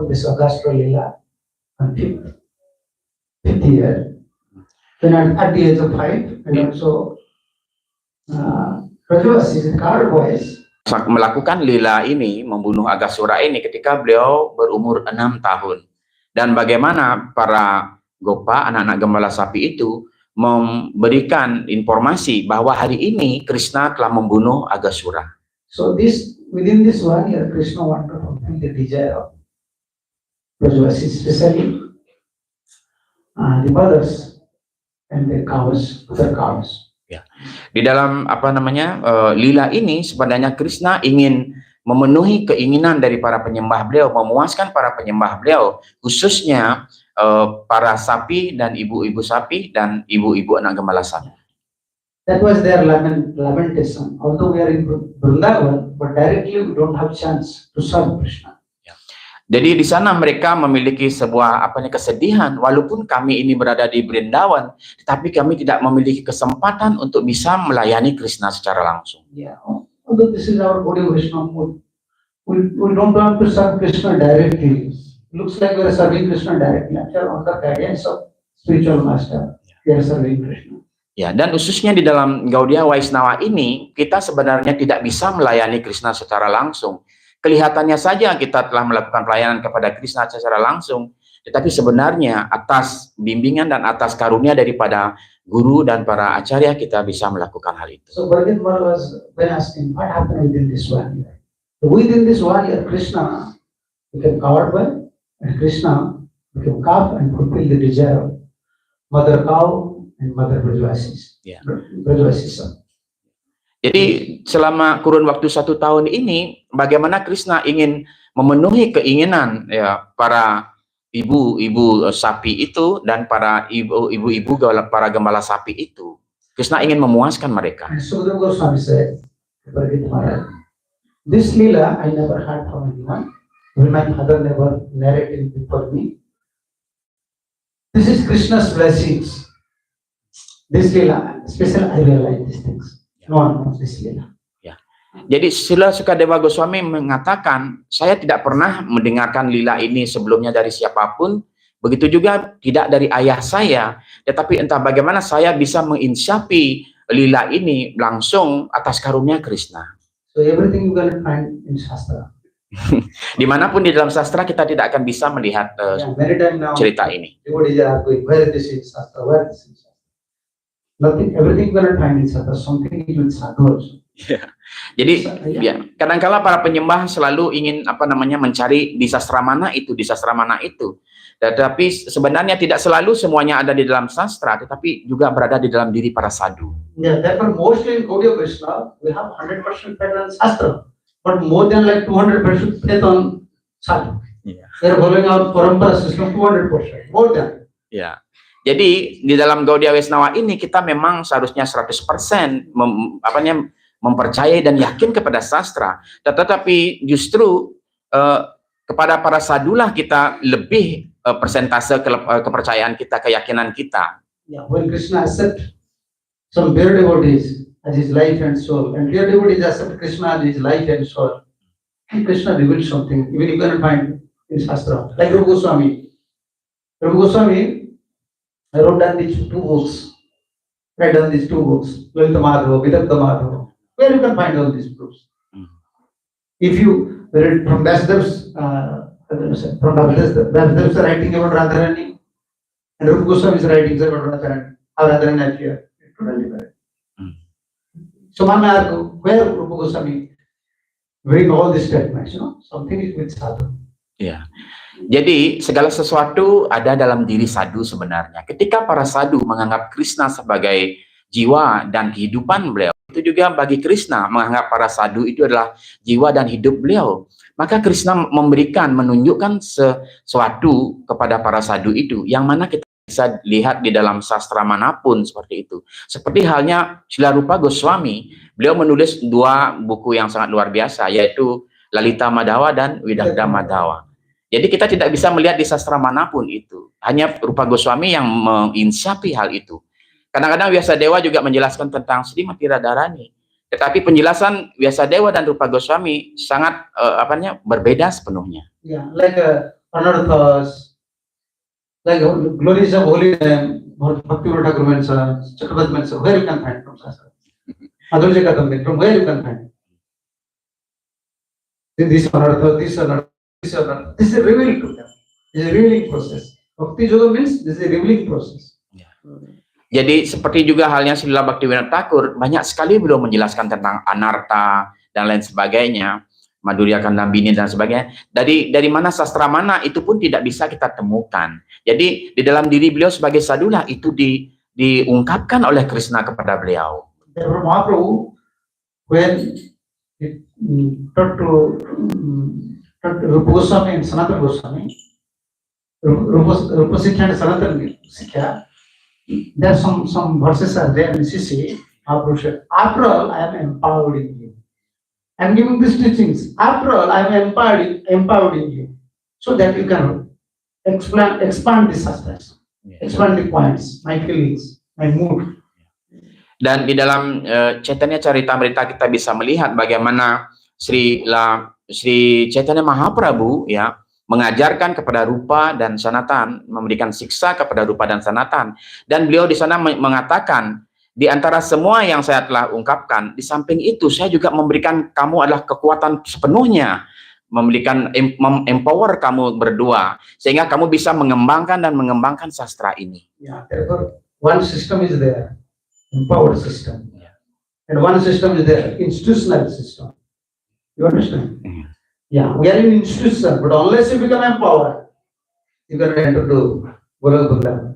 performed this Agastya Lila on fifth year. Then at the age of 5, and also Rajavasi, the car boys, melakukan lila ini, membunuh Agasura ini ketika beliau berumur 6 tahun. Dan bagaimana para Gopa, anak-anak gembala sapi itu, memberikan informasi bahwa hari ini Krishna telah membunuh Agasura. So within this 1 year, Krishna wanted to fulfill the desire of Rajavasi, especially the mothers and the cows, other cows. Ya. Di dalam lila ini sebenarnya Krishna ingin memenuhi keinginan dari para penyembah beliau, memuaskan para penyembah beliau, khususnya para sapi dan ibu-ibu sapi dan ibu-ibu anak gembala sapi. That was their lamentation. Although we are in Vrindavan, but directly we don't have chance to serve Krishna. Jadi di sana mereka memiliki sebuah kesedihan, walaupun kami ini berada di Brindavan, tetapi kami tidak memiliki kesempatan untuk bisa melayani Krishna secara langsung. Yeah, although this is our Gaudiya Vaishnava mood, we don't want to serve Krishna directly. Looks like we are serving Krishna directly. Actually, on the guidance of spiritual master, we are serving Krishna. Ya, dan khususnya di dalam Gaudiya Vaishnava ini, kita sebenarnya tidak bisa melayani Krishna secara langsung. Kelihatannya saja kita telah melakukan pelayanan kepada Krishna secara langsung, tetapi sebenarnya atas bimbingan dan atas karunia daripada guru dan para acarya kita bisa melakukan hal itu. So Bhargava was when asking what happened within this 1 year. Within this 1 year, Krishna became covered by, and Krishna became calf and fulfilled the desire of mother cow and mother Brajavasis. Yeah. Brajavasis son. Jadi selama kurun waktu 1 tahun ini, bagaimana Krishna ingin memenuhi keinginan ya para ibu-ibu sapi itu dan para ibu-ibu para gembala sapi itu. Krishna ingin memuaskan mereka. And Sukadeva Goswami said, this lila I never heard from anyone. My father never narrated before me. This is Krishna's blessings. This lila, especially I realize these things. No one knows this lila. Ya. Jadi Srila Sukadeva Goswami mengatakan, saya tidak pernah mendengarkan lila ini sebelumnya dari siapapun, begitu juga tidak dari ayah saya, tetapi entah bagaimana saya bisa menginsyapi lila ini langsung atas karunia Krishna. So everything you can find in Shastra. Dimanapun di dalam sastra kita tidak akan bisa melihat cerita ini. Where this is Shastra, where this is Shastra. Nothing, everything you can find in Shastra, something is in Sadhu also. Yeah. Jadi ya, kadangkala para penyembah selalu ingin mencari di sastra mana itu, di sastra mana itu. Tetapi sebenarnya tidak selalu semuanya ada di dalam sastra, tetapi juga berada di dalam diri para sadhu. Yeah, therefore mostly in Gaudiya Vaishnava we have 100% faith on Shastra, but more than like 200% faith on sadhu. Yeah. They are following our parampara system 200%, more than. Ya. Jadi di dalam Gaudiya Vaishnava ini kita memang seharusnya 100% mempercayai dan yakin kepada sastra, tetapi justru kepada para sadhulah kita lebih persentase kepercayaan kita, keyakinan kita. Yeah, when Krishna accept some pure devotees as his life and soul, and pure devotees accept Krishna as his life and soul, and Krishna reveals something, even you cannot find in Shastra. Like Rupa Goswami. Rupa Goswami wrote down these 2 books. Write down these 2 books, Lalita Madhava, Vidagdha Madhava. Where you can find all these proofs? If you read from Vyasdev's writing about Radharani, and Rupa Goswami is writing about Radharani, how Radharani appeared, totally correct. So where Rupa Goswami bring all these statements, something is with sadhu. Ya. Jadi segala sesuatu ada dalam diri sadhu sebenarnya. Ketika para sadhu menganggap Krishna sebagai jiwa dan kehidupan beliau, itu juga bagi Krishna menganggap para sadhu itu adalah jiwa dan hidup beliau. Maka Krishna menunjukkan sesuatu kepada para sadhu itu, yang mana kita bisa lihat di dalam sastra manapun seperti itu. Seperti halnya Srila Rupa Goswami, beliau menulis 2 buku yang sangat luar biasa, yaitu Lalita Madhava dan Vidagdha Madhava. Jadi kita tidak bisa melihat di sastra manapun itu. Hanya Rupa Goswami yang menginsyapi hal itu. Kadang-kadang Vyasadeva juga menjelaskan tentang Srimati Radharani. Tetapi penjelasan Vyasadeva dan Rupa Goswami sangat berbeda sepenuhnya. Yeah, like anarthas, like glories of holy name, Bhaktivinoda Thakur mentions, Chakravarti mentions, where you can find from Shastra. Madhurya Kadambi, from where you can find. This anartha, this anartha, this anartha. This is revealed to them. This is a revealing process. Bhakti Yoga means this is a revealing process. Jadi seperti juga halnya Srila Bhaktivinoda Thakur, banyak sekali beliau menjelaskan tentang anarta dan lain sebagainya, Madhurya Kadambini dan sebagainya. Dari mana sastra mana itu pun tidak bisa kita temukan. Jadi di dalam diri beliau sebagai sadulah itu diungkapkan oleh Krishna kepada beliau. Therefore, Mahaprabhu, when he taught to Rupa Goswami and Sanatana Goswami, Rupa Sikha and Sanatana Sikha, there are some verses are there in CC. Mahaprabhu said, after all, I am empowering you. I am giving these teachings. After all, I am empowering you, so that you can expand the sastras, expand the points, my feelings, my mood. Dan di dalam Chaitanya Charitamrita kita bisa melihat bagaimana Sri Chaitanya Mahaprabhu ya mengajarkan kepada Rupa dan Sanatan, memberikan siksa kepada Rupa dan Sanatan, dan beliau di sana mengatakan, di antara semua yang saya telah ungkapkan, di samping itu saya juga memberikan kamu adalah kekuatan sepenuhnya, memberikan empower kamu berdua, sehingga kamu bisa mengembangkan sastra ini. Yeah, therefore one system is there, empowered system, and one system is there, institutional system. You understand? Yeah, we are in institution, but unless you become empowered, you can enter to Golok Bhagwan.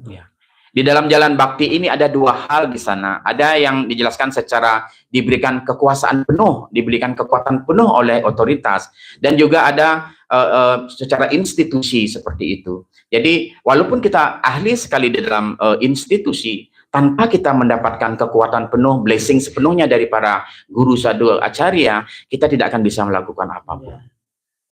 Di dalam jalan bakti ini ada dua hal di sana. Ada yang dijelaskan secara diberikan kekuasaan penuh, diberikan kekuatan penuh oleh otoritas, dan juga ada secara institusi seperti itu. Jadi walaupun kita ahli sekali di dalam institusi, tanpa kita mendapatkan kekuatan penuh, blessing sepenuhnya dari para guru sadhu acarya, kita tidak akan bisa melakukan apapun.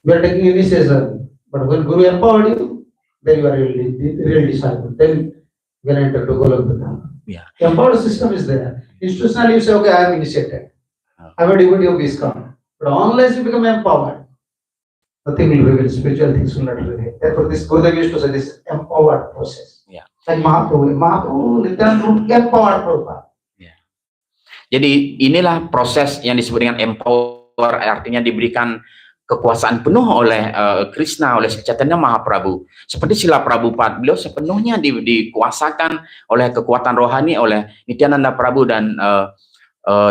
We are taking initiation, but when Guru empowered you, then you are really disciple. Then you can enter to Golok Bhagwan. Yeah. Empowered system is there. Institutionally, you say, okay, I am initiated. I am a devotee of ISKCON. But unless you become empowered, nothing will reveal. Spiritual things will not reveal. Therefore, this Gurudev used to say this empowered process. Yeah. Like Mahaprabhu, literally empowered Prabhupada. Yeah. Jadi inilah proses yang disebut dengan empower, artinya diberikan kekuasaan penuh oleh Krishna, oleh Chaitanya Mahaprabhu. Seperti Srila Prabhupada, beliau sepenuhnya dikuasakan oleh kekuatan rohani oleh Nityananda Prabhu dan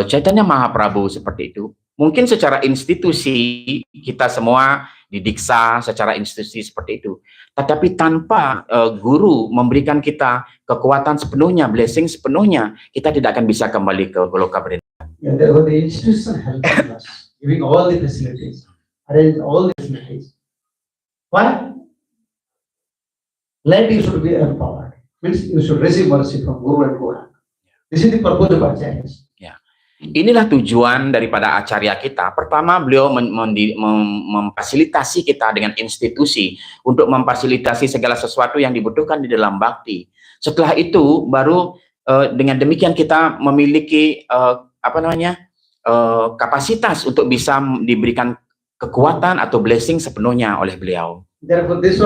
Chaitanya Mahaprabhu seperti itu. Mungkin secara institusi kita semua didiksa secara institusi seperti itu. Tetapi tanpa guru memberikan kita kekuatan sepenuhnya, blessing sepenuhnya, kita tidak akan bisa kembali ke Goloka Vrindavan. Yeah, therefore the institution helping us, giving all the facilities. Arrange all the facilities. Why? Like you should be empowered. Means you should receive mercy from Guru and Guru. This is the purpose of Acharyas. Ya. Inilah tujuan daripada acarya kita. Pertama, beliau memfasilitasi kita dengan institusi untuk memfasilitasi segala sesuatu yang dibutuhkan di dalam bakti. Setelah itu, baru dengan demikian kita memiliki kapasitas untuk bisa diberikan kekuatan atau blessing sepenuhnya oleh beliau. Therefore, this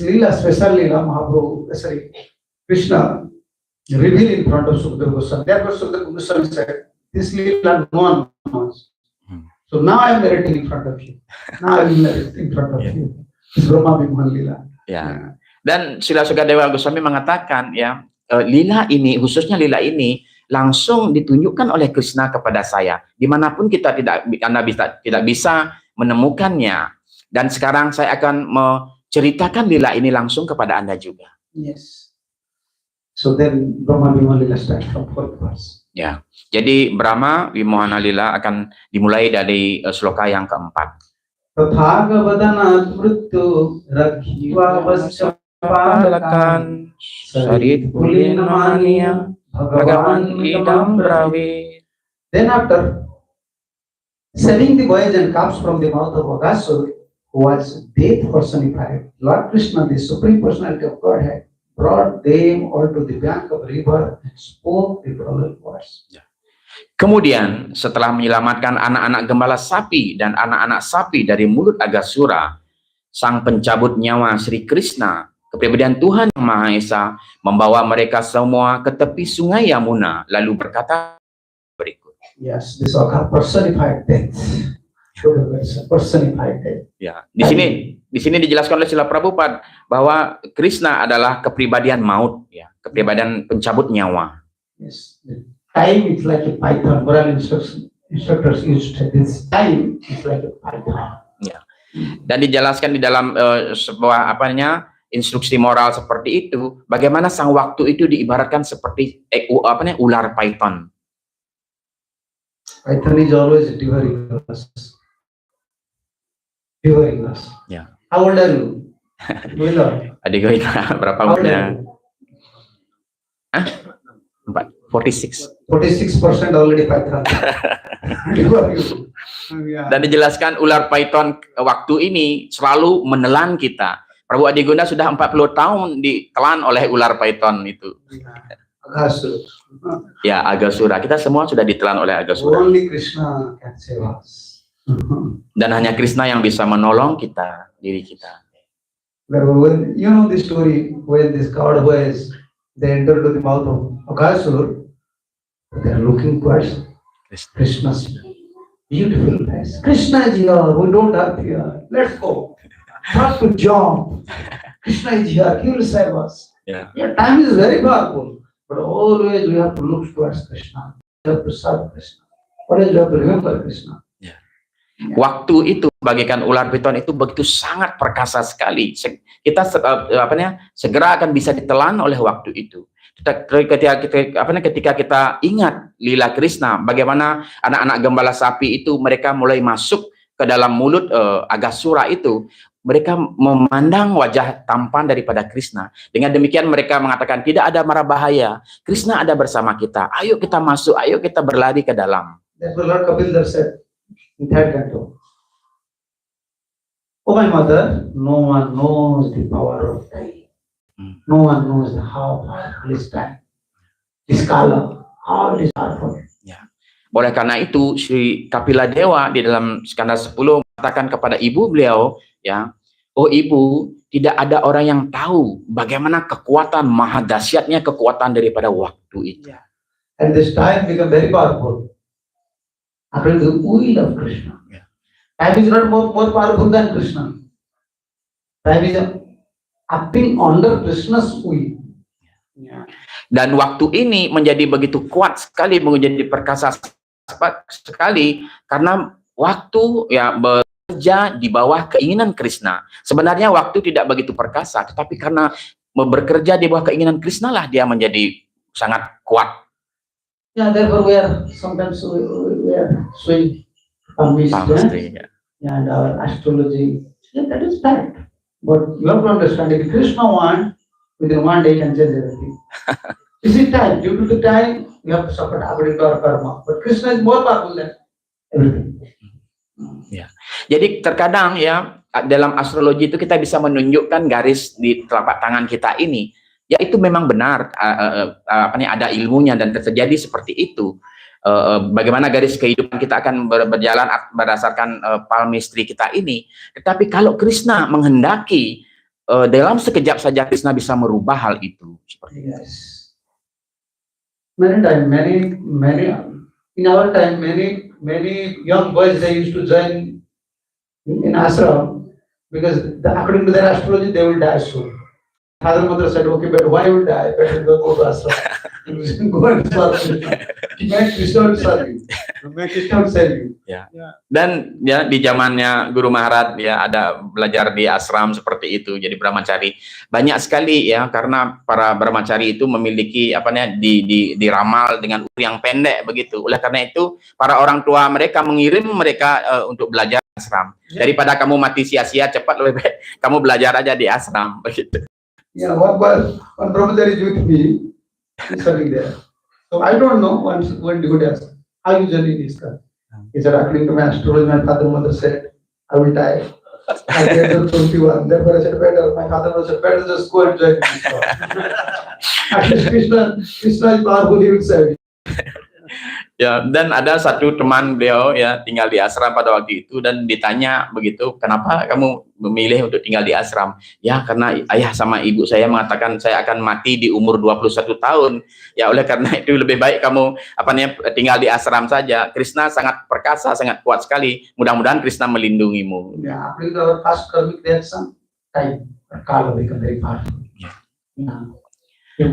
lila, special lila, Mahaprabhu, Krishna revealed in front of Sukadeva Goswami. Therefore, Sukadeva Goswami said, this lila no one knows. So now I am narrating in front of you. Now I will narrate in front of you. This Brahma Vimohan lila. Ya. Dan Srila Sukadeva Goswami mengatakan, ya, lila ini, khususnya lila ini, langsung ditunjukkan oleh Krishna kepada saya. Dimanapun Anda tidak bisa menemukannya. Dan sekarang saya akan menceritakan lila ini langsung kepada Anda juga. Yes. So then Brahma Vimohan lila starts from 4th verse. Ya. Jadi Brahma Vimohana lila akan dimulai dari sloka yang keempat. Tathagavadana mrityu rakhiva vasyapakan sarit pulinamaniya Bhagavan idam bravi. Then after saving the boys and calves from the mouth of Aghasur, who was death personified, Lord Krishna, the Supreme Personality of Godhead, brought them all to the bank of river and spoke the following words. Kemudian setelah menyelamatkan anak-anak gembala sapi dan anak-anak sapi dari mulut Aghasura, sang pencabut nyawa Sri Krishna, kepribadian Tuhan Yang Maha Esa, membawa mereka semua ke tepi sungai Yamuna, lalu berkata berikut. Yes, this is called personified death. Personified death. Ya, di sini dijelaskan oleh Srila Prabhupada bahwa Krishna adalah kepribadian maut, ya, kepribadian pencabut nyawa. Yes, the time is like a python. Moral instructors used this time is like a python. Ya. Dan dijelaskan di dalam sebuah instruksi moral seperti itu, bagaimana sang waktu itu diibaratkan seperti ular python. Python is always devouring us. Devouring us. Ya. How old are you? Adik gue berapa umurnya? 46. 46% already Python. Devouring. Yeah. Dan dijelaskan ular python waktu ini selalu menelan kita. Prabu Adigunda sudah 40 tahun ditelan oleh ular python itu. Agasura. Ya, Agasura. Kita semua sudah ditelan oleh Agasura. Only Krishna can save us. Dan hanya Krishna yang bisa menolong kita, diri kita. When you know the story when this cowboys they enter to the mouth of Agasura, they are looking towards Krishna's beautiful face. Krishna is here. We don't have fear. Let's go. Have to jump. Krishna is here. He will save us. Yeah. Yeah, time is very powerful, but always we have to look towards Krishna. We have to serve Krishna. Always we have to remember Krishna. Waktu itu bagaikan ular python itu begitu sangat perkasa sekali. Kita segera akan bisa ditelan oleh waktu itu. Ketika kita ingat lila Krishna, bagaimana anak-anak gembala sapi itu mereka mulai masuk ke dalam mulut Agasura itu, mereka memandang wajah tampan daripada Krishna. Dengan demikian mereka mengatakan tidak ada mara bahaya. Krishna ada bersama kita. Ayo kita masuk, ayo kita berlari ke dalam. Therefore Lord Kapil said in third canto, "Oh my mother, no one knows the power of time. No one knows how powerful is time. This color, how it is powerful." Ya. Oleh karena itu, Sri Kapila Dewa di dalam skanda 10 mengatakan kepada ibu beliau, ya, oh ibu, tidak ada orang yang tahu bagaimana kekuatan maha dahsyatnya kekuatan daripada waktu itu. Yeah. And this time become very powerful. According to the will of Krishna. Yeah. Time is not more powerful than Krishna. Time is acting under Krishna's will. Yeah. Dan waktu ini menjadi begitu kuat sekali, menjadi perkasa sekali karena waktu ya bekerja di bawah keinginan Krishna. Sebenarnya waktu tidak begitu perkasa, tetapi karena bekerja di bawah keinginan Krishna lah dia menjadi sangat kuat. Yeah, therefore we are sometimes we are showing palmistry, and our astrology. Yeah, that is fact. But you have to understand, if Krishna wants, within one day can change everything. Is it time? Due to the time, we have to suffer according to our karma. But Krishna is more powerful than everything. Ya. Jadi terkadang ya dalam astrologi itu kita bisa menunjukkan garis di telapak tangan kita ini. Ya itu memang benar ada ilmunya dan terjadi seperti itu. Bagaimana garis kehidupan kita akan berjalan berdasarkan palmistry kita ini. Tetapi kalau Krishna menghendaki dalam sekejap saja Krishna bisa merubah hal itu. Seperti yes. Many times, many in our time, many young boys they used to join in ashram because according to their astrology they will die soon. Father and mother said, okay, but why would I? Better go to ashram. Go and serve Krishna. Make Krishna serve you. Make Krishna serve you. Ya. Dan ya di zamannya Guru Maharaj ya ada belajar di ashram seperti itu jadi brahmacari. Banyak sekali ya karena para brahmacari itu memiliki diramal dengan umur yang pendek begitu. Oleh karena itu para orang tua mereka mengirim mereka untuk belajar di ashram. Daripada kamu mati sia-sia cepat lebih baik kamu belajar aja di ashram begitu. Yeah, one brahmachari is with me, he's studying there. So I don't know when good as how usually it is done. He said, according to my astrology, my father and mother said, I will die at the age of 21. Therefore I said, better. My father and mother said, better just go and join Krishna. At least Krishna is powerful, he will serve you. Ya, dan ada satu teman beliau ya tinggal di ashram pada waktu itu dan ditanya begitu, kenapa kamu memilih untuk tinggal di ashram? Ya, karena ayah sama ibu saya mengatakan saya akan mati di umur 21 tahun. Ya, oleh karena itu lebih baik kamu tinggal di ashram saja. Krishna sangat perkasa, sangat kuat sekali. Mudah-mudahan Krishna melindungimu. Yeah, after our past karmic reaction, time, Kala become very powerful. Yeah. Yeah. If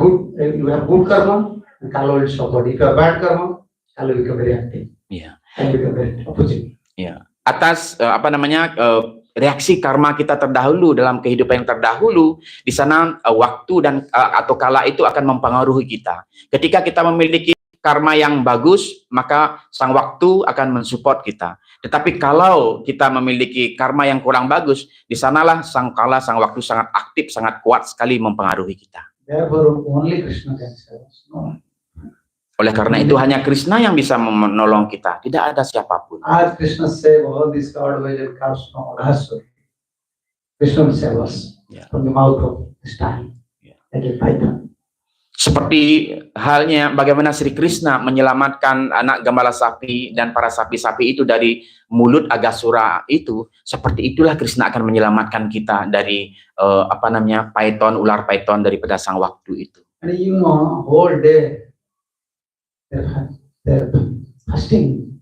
you have good karma, Kala will support. If you have bad karma, Kala will become very active. Ya. And become very opposite. Ya. Atas reaksi karma kita terdahulu dalam kehidupan yang terdahulu, di sana waktu dan atau kala itu akan mempengaruhi kita. Ketika kita memiliki karma yang bagus, maka sang waktu akan mensupport kita. Tetapi kalau kita memiliki karma yang kurang bagus, di sanalah sang kala, sang waktu sangat aktif, sangat kuat sekali mempengaruhi kita. Therefore, only Krishna can save us. No. Oleh karena itu hanya Krishna yang bisa menolong kita, tidak ada siapapun. As Krishna save all these coward and cows from Asura, Krishna will save us from the mouth of this time. That is Python. Seperti halnya bagaimana Sri Krishna menyelamatkan anak gembala sapi dan para sapi-sapi itu dari mulut Agasura itu, seperti itulah Krishna akan menyelamatkan kita dari python, ular python daripada sang waktu itu. And you know, whole day they're fasting.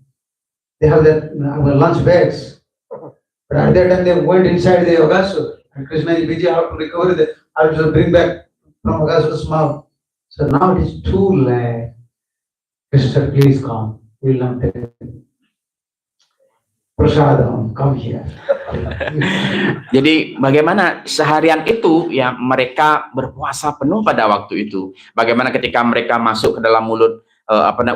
They have their lunch bags. But at that time they went inside the Agasura, and Krishna is busy how to recover the, how to bring back from Agasura's mouth. So now it is too late. Krishna said, please come. We'll not take prasadam. Come here. Jadi bagaimana seharian itu ya mereka berpuasa penuh pada waktu itu. Bagaimana ketika mereka masuk ke dalam mulut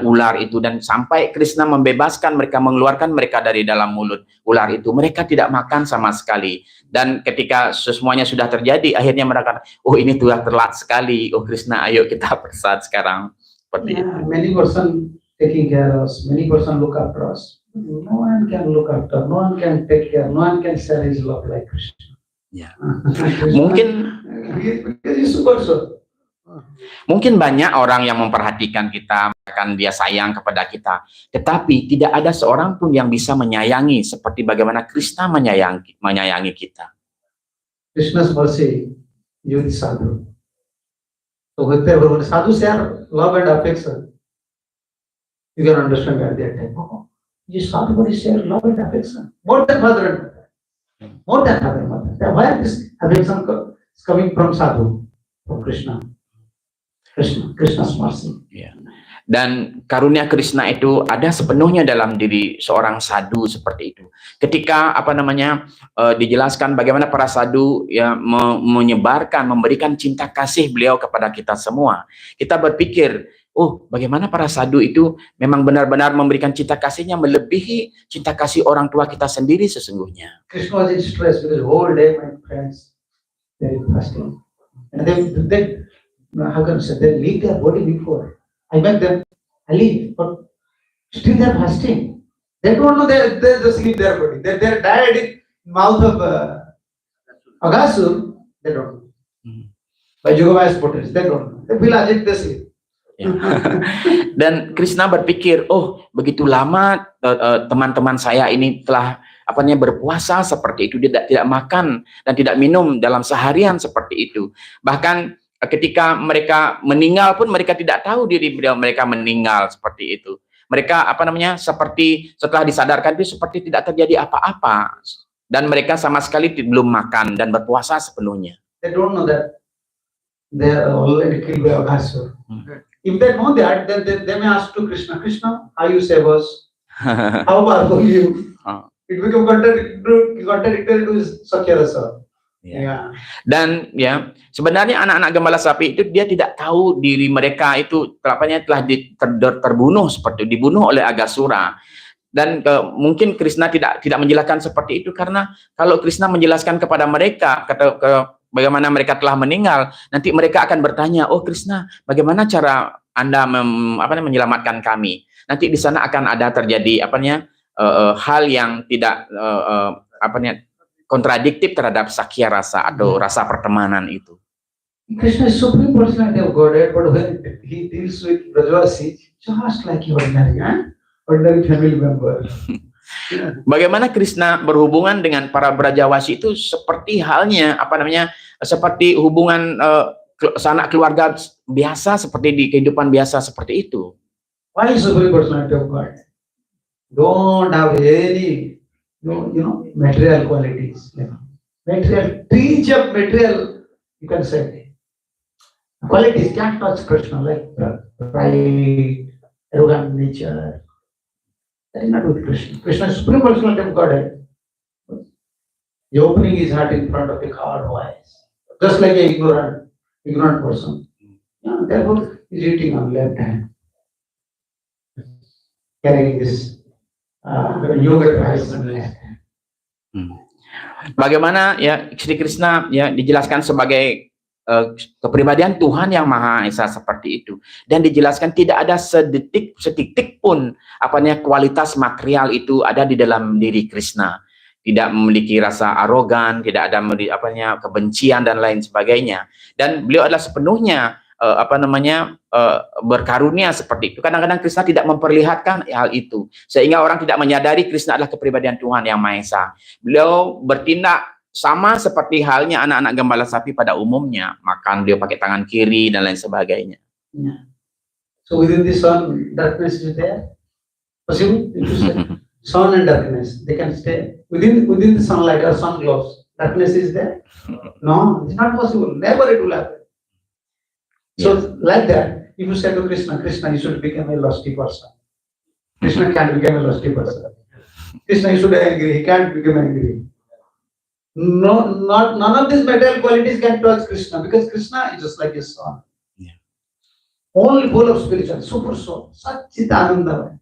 ular itu dan sampai Krishna membebaskan mereka, mengeluarkan mereka dari dalam mulut ular itu, mereka tidak makan sama sekali. Dan ketika semuanya sudah terjadi, akhirnya mereka, oh ini telah telat sekali, oh Krishna ayo kita prasad sekarang. Seperti itu. Many person taking care of us, many person look after us. No one can look after, no one can take care, no one can share his love like Krishna. Ya. Mungkin because he's super soul. Mungkin banyak orang yang memperhatikan kita, bahkan dia sayang kepada kita, tetapi tidak ada seorang pun yang bisa menyayangi seperti bagaimana Krishna menyayangi kita. Krishna's mercy, you the sadhu. So when sadhu share love and affection, you can understand at that time. Oh, you sadhu body share love and affection more than father and mother, more than father and mother. Why this affection is coming from sadhu, from Krishna? Krishna's mercy. Ya. Dan karunia Krishna itu ada sepenuhnya dalam diri seorang sadhu seperti itu. Ketika dijelaskan bagaimana para sadhu ya menyebarkan, memberikan cinta kasih beliau kepada kita semua. Kita berpikir, oh bagaimana para sadhu itu memang benar-benar memberikan cinta kasihnya melebihi cinta kasih orang tua kita sendiri sesungguhnya. Krishna was in stress because whole day my friends they were fasting. And they how can I say, they leave their body before. I met them, I leave, but still they're fasting. They don't know they just leave their body. They're died in mouth of Agasur, they don't know. By Jogavaya's potteries, they don't know. They feel as if they sleep. Ya. Dan Krishna berpikir, oh begitu lama teman-teman saya ini telah berpuasa seperti itu, dia tidak makan dan tidak minum dalam seharian seperti itu. Bahkan ketika mereka meninggal pun mereka tidak tahu diri mereka meninggal seperti itu. Mereka seperti setelah disadarkan itu seperti tidak terjadi apa-apa dan mereka sama sekali belum makan dan berpuasa sepenuhnya. They don't know that they are already killed by Agasur. If they know that, then they may ask to Krishna, Krishna, how you save us? How powerful you? It become contradictory to Sakya Rasa. Ya. Dan ya sebenarnya anak-anak gembala sapi itu dia tidak tahu diri mereka itu telah terbunuh seperti itu, dibunuh oleh Agasura. Dan mungkin Krishna tidak menjelaskan seperti itu karena kalau Krishna menjelaskan kepada mereka bagaimana mereka telah meninggal, nanti mereka akan bertanya, oh Krishna, bagaimana cara Anda menyelamatkan kami? Nanti di sana akan ada terjadi hal yang tidak kontradiktif terhadap sakya rasa atau rasa pertemanan itu. Krishna is supreme personality of Godhead, but when he deals with Brajavasi, just like ordinary, ordinary family member. Bagaimana Krishna berhubungan dengan para Brajawasi itu seperti halnya seperti hubungan sanak keluarga biasa, seperti di kehidupan biasa seperti itu. Why is supreme personality of God? Don't have any material qualities. Material, teach of material, you can say. Qualities can't touch Krishna, like pride, arrogant nature. That is not with Krishna. Krishna is supreme personality of Godhead. He opening his heart in front of a coward voice, just like an ignorant person. Therefore, he's eating on left hand, carrying this yoga rice on left hand. Bagaimana ya Sri Krishna ya dijelaskan sebagai kepribadian Tuhan yang Maha Esa seperti itu, dan dijelaskan tidak ada setitik pun kualitas material itu ada di dalam diri Krishna, tidak memiliki rasa arogan, tidak ada kebencian dan lain sebagainya, dan beliau adalah sepenuhnya berkarunia seperti itu. Kadang-kadang Krishna tidak memperlihatkan hal itu, sehingga orang tidak menyadari Krishna adalah kepribadian Tuhan yang Maha Esa. Beliau bertindak sama seperti halnya anak-anak gembala sapi pada umumnya, makan beliau pakai tangan kiri dan lain sebagainya. So within the sun, darkness is there. Possible? Sun and darkness, they can stay within the sunlight or sun glows. Darkness is there? No, it's not possible. Never it will happen. So like that, if you say to Krishna, you should become a lusty person. Krishna can't become a lusty person. Krishna, you should be angry. He can't become angry. No, none of these material qualities can touch Krishna, because Krishna is just like a sun. Only full of spiritual, super soul, Satchitananda.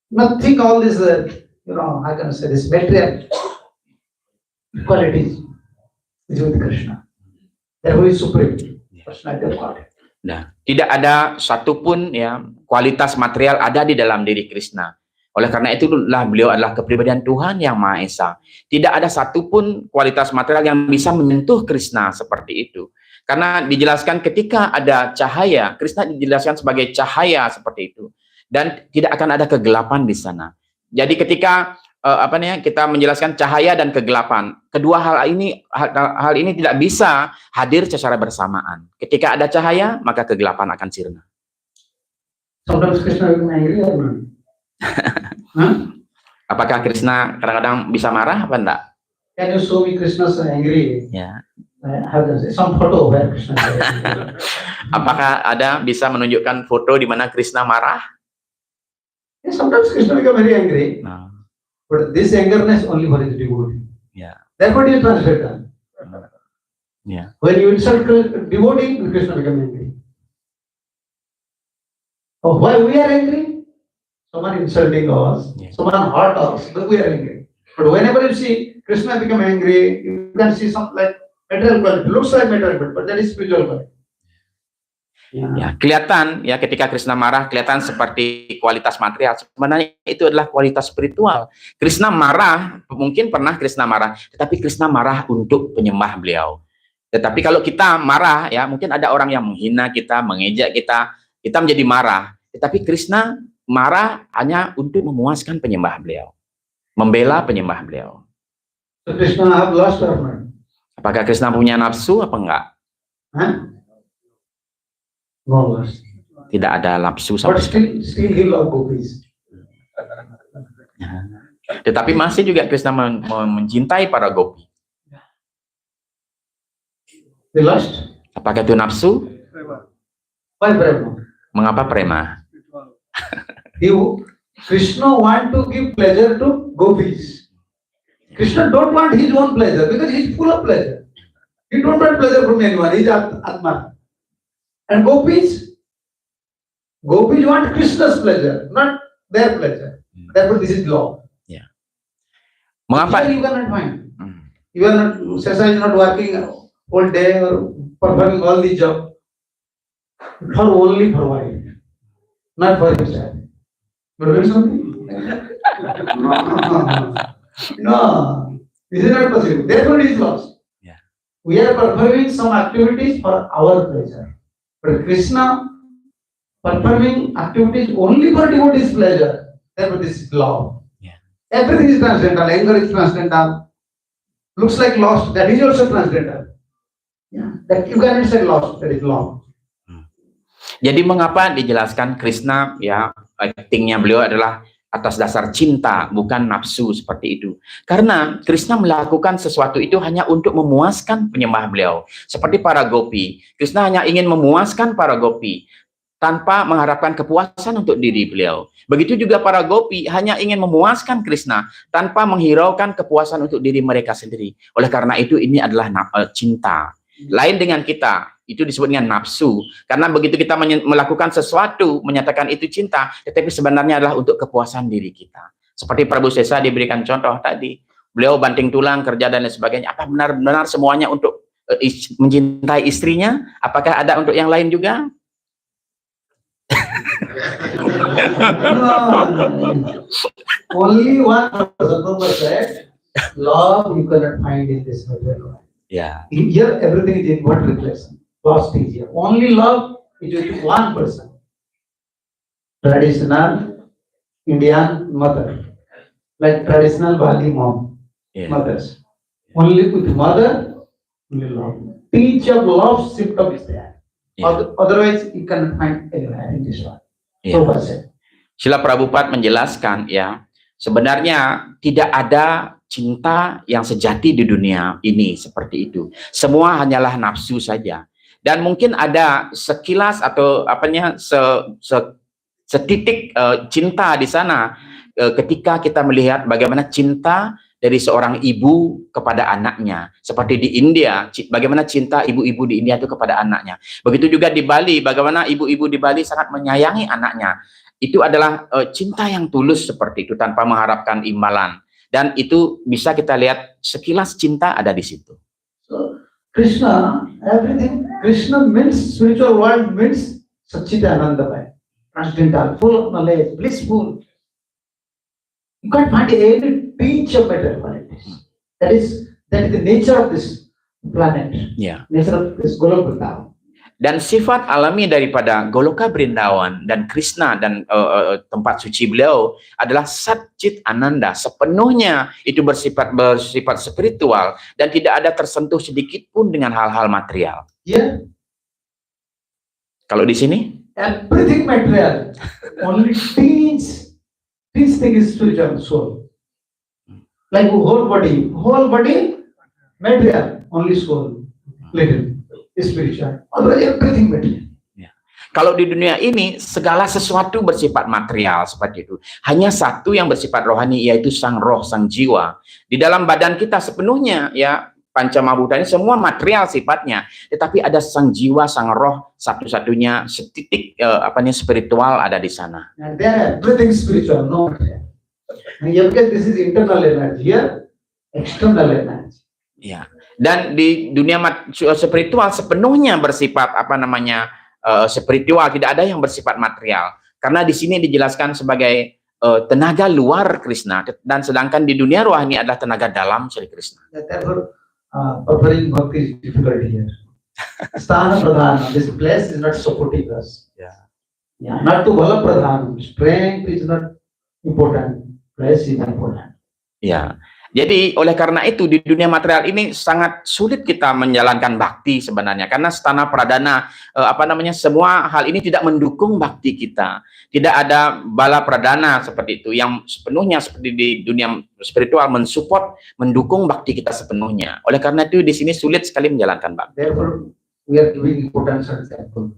Nothing, all this, I can say this material qualities is with Krishna. Therefore, he is supreme personality of God. Nah, tidak ada satupun kualitas material ada di dalam diri Krishna. Oleh karena itulah beliau adalah kepribadian Tuhan yang Maha Esa. Tidak ada satupun kualitas material yang bisa menyentuh Krishna seperti itu. Karena dijelaskan ketika ada cahaya, Krishna dijelaskan sebagai cahaya seperti itu. Dan tidak akan ada kegelapan di sana. Jadi ketika kita menjelaskan cahaya dan kegelapan, kedua hal ini tidak bisa hadir secara bersamaan. Ketika ada cahaya, maka kegelapan akan sirna. Sometimes Krishna will be angry or not? Apakah Krishna kadang-kadang bisa marah apa enggak? Can you show me Krishna so angry? Ya. Some photo where Krishna is angry. Apakah ada bisa menunjukkan foto di mana Krishna marah? Yeah, sometimes Krishna become very angry. No. But this angerness only for his devotee. Yeah. Therefore, he is translated. Yeah. When you insult devotee, Krishna become angry. Oh, why we are angry? Someone insulting us, someone hurt us, but we are angry. But whenever you see Krishna become angry, you can see something like material quality. Looks like material quality, but that is spiritual quality. Ya, kelihatan ketika Krishna marah kelihatan seperti kualitas material, sebenarnya itu adalah kualitas spiritual. Krishna marah, mungkin pernah Krishna marah, tetapi Krishna marah untuk penyembah beliau. Tetapi kalau kita marah, mungkin ada orang yang menghina kita, mengejek kita menjadi marah. Tetapi Krishna marah hanya untuk memuaskan penyembah beliau, membela penyembah beliau. So Krishna have lost or not? Apakah Krishna punya nafsu apa enggak? No loss. Tidak ada nafsu sama But still he love gopis. Tetapi masih juga Krishna mencintai para gopi. They lost. Apakah itu nafsu? Why prema? Mengapa prema? Krishna want to give pleasure to gopis. Krishna don't want his own pleasure because he is full of pleasure. He don't want pleasure from anyone. He is Atma. And gopis want Krishna's pleasure, not their pleasure. Therefore, this is law. Yeah. Mengapa? You cannot find. You are not. Sesa is not working all day or performing all the job for only for wife, not for himself. You know something? No, this is not possible. Therefore, he is lost. Yeah. we are performing some activities for our pleasure. But Krishna performing activities only for devotees' pleasure. Therefore, this is love. Yeah. Everything is transcendental. Anger is transcendental. Looks like lost. That is also transcendental. Yeah. That you cannot say lost. That is love. Jadi mengapa dijelaskan Krishna ya actingnya beliau adalah atas dasar cinta bukan nafsu seperti itu. Karena Krishna melakukan sesuatu itu hanya untuk memuaskan penyembah beliau. Seperti para gopi, Krishna hanya ingin memuaskan para gopi tanpa mengharapkan kepuasan untuk diri beliau. Begitu juga para gopi hanya ingin memuaskan Krishna tanpa menghiraukan kepuasan untuk diri mereka sendiri. Oleh karena itu ini adalah cinta. Lain dengan kita, itu disebut dengan nafsu. Karena begitu kita melakukan sesuatu, menyatakan itu cinta, tetapi sebenarnya adalah untuk kepuasan diri kita. Seperti Prabu Sesa diberikan contoh tadi. Beliau banting tulang, kerja dan lain sebagainya. Apa benar-benar semuanya untuk mencintai istrinya? Apakah ada untuk yang lain juga? No. Only one person said, love you cannot find in this material world. Ya. Here everything is in one reflection. Lost is here. Only love is with one person. Traditional Indian mother, like traditional Bali mom, mothers. Only with mother, only love. Teach of love symptom is there. Otherwise, you cannot find anywhere in this world. So Srila Prabhupada menjelaskan ya, sebenarnya tidak ada cinta yang sejati di dunia ini seperti itu. Semua hanyalah nafsu saja. Dan mungkin ada sekilas atau setitik cinta di sana ketika kita melihat bagaimana cinta dari seorang ibu kepada anaknya. Seperti di India, bagaimana cinta ibu-ibu di India itu kepada anaknya. Begitu juga di Bali, bagaimana ibu-ibu di Bali sangat menyayangi anaknya. Itu adalah cinta yang tulus seperti itu tanpa mengharapkan imbalan. Dan itu bisa kita lihat sekilas cinta ada di situ. So, Krishna, everything, Krishna means, spiritual world means Satchidanandamaya, transcendental, full of knowledge, blissful. You can't find any pinch of matter qualities. That is the nature of this planet. Yeah. Nature of this Goloka Vrindavan. Dan sifat alami daripada Goloka Brindawan dan Krishna dan tempat suci beliau adalah Satchit Ananda, sepenuhnya itu bersifat spiritual dan tidak ada tersentuh sedikit pun dengan hal-hal material. Yeah. Kalau di sini everything material, only thing is spiritual soul. Like whole body material, only soul, little. Spiritual. Otherwise everything material. Ya. Kalau di dunia ini segala sesuatu bersifat material seperti itu. Hanya satu yang bersifat rohani yaitu sang roh, sang jiwa. Di dalam badan kita sepenuhnya ya Pancamabhuta ini semua material sifatnya, tetapi ada sang jiwa, sang roh satu-satunya setitik spiritual ada di sana. And there everything spiritual, no material. And because this is internal energy, here external energy. Ya. Dan di dunia spiritual sepenuhnya bersifat spiritual, tidak ada yang bersifat material. Karena di sini dijelaskan sebagai tenaga luar Krishna, dan sedangkan di dunia rohani adalah tenaga dalam Sri Krishna. Therefore, offering bhakti is difficult here. Sthana pradhana, this place is not supporting us. Yeah, not to bala pradhana. Strength is not important. Place is important. Ya. Jadi oleh karena itu di dunia material ini sangat sulit kita menjalankan bakti sebenarnya karena stana pradana semua hal ini tidak mendukung bakti kita. Tidak ada bala pradana seperti itu yang sepenuhnya seperti di dunia spiritual mensupport, mendukung bakti kita sepenuhnya. Oleh karena itu di sini sulit sekali menjalankan bakti. Therefore we are giving importance to temple.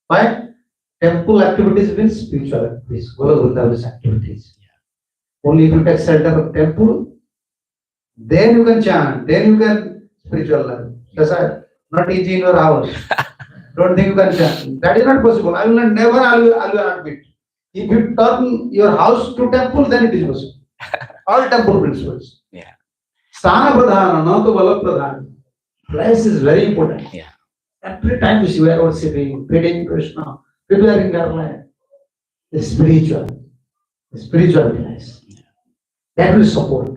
Why? Temple activities means spiritual activities, Goloka Vrindavan activities. Only if you take shelter of temple, then you can chant, then you can spiritual life. That's not easy in your house. Don't think you can chant. That is not possible. I will never admit. If you turn your house to temple, then it is possible. All temple principles. Yeah. Sthana pradhana, not the bala pradhana. Place is very important. Yeah. Every time you are worshipping, feeding Krishna, preparing your life, the spiritual place. That will support.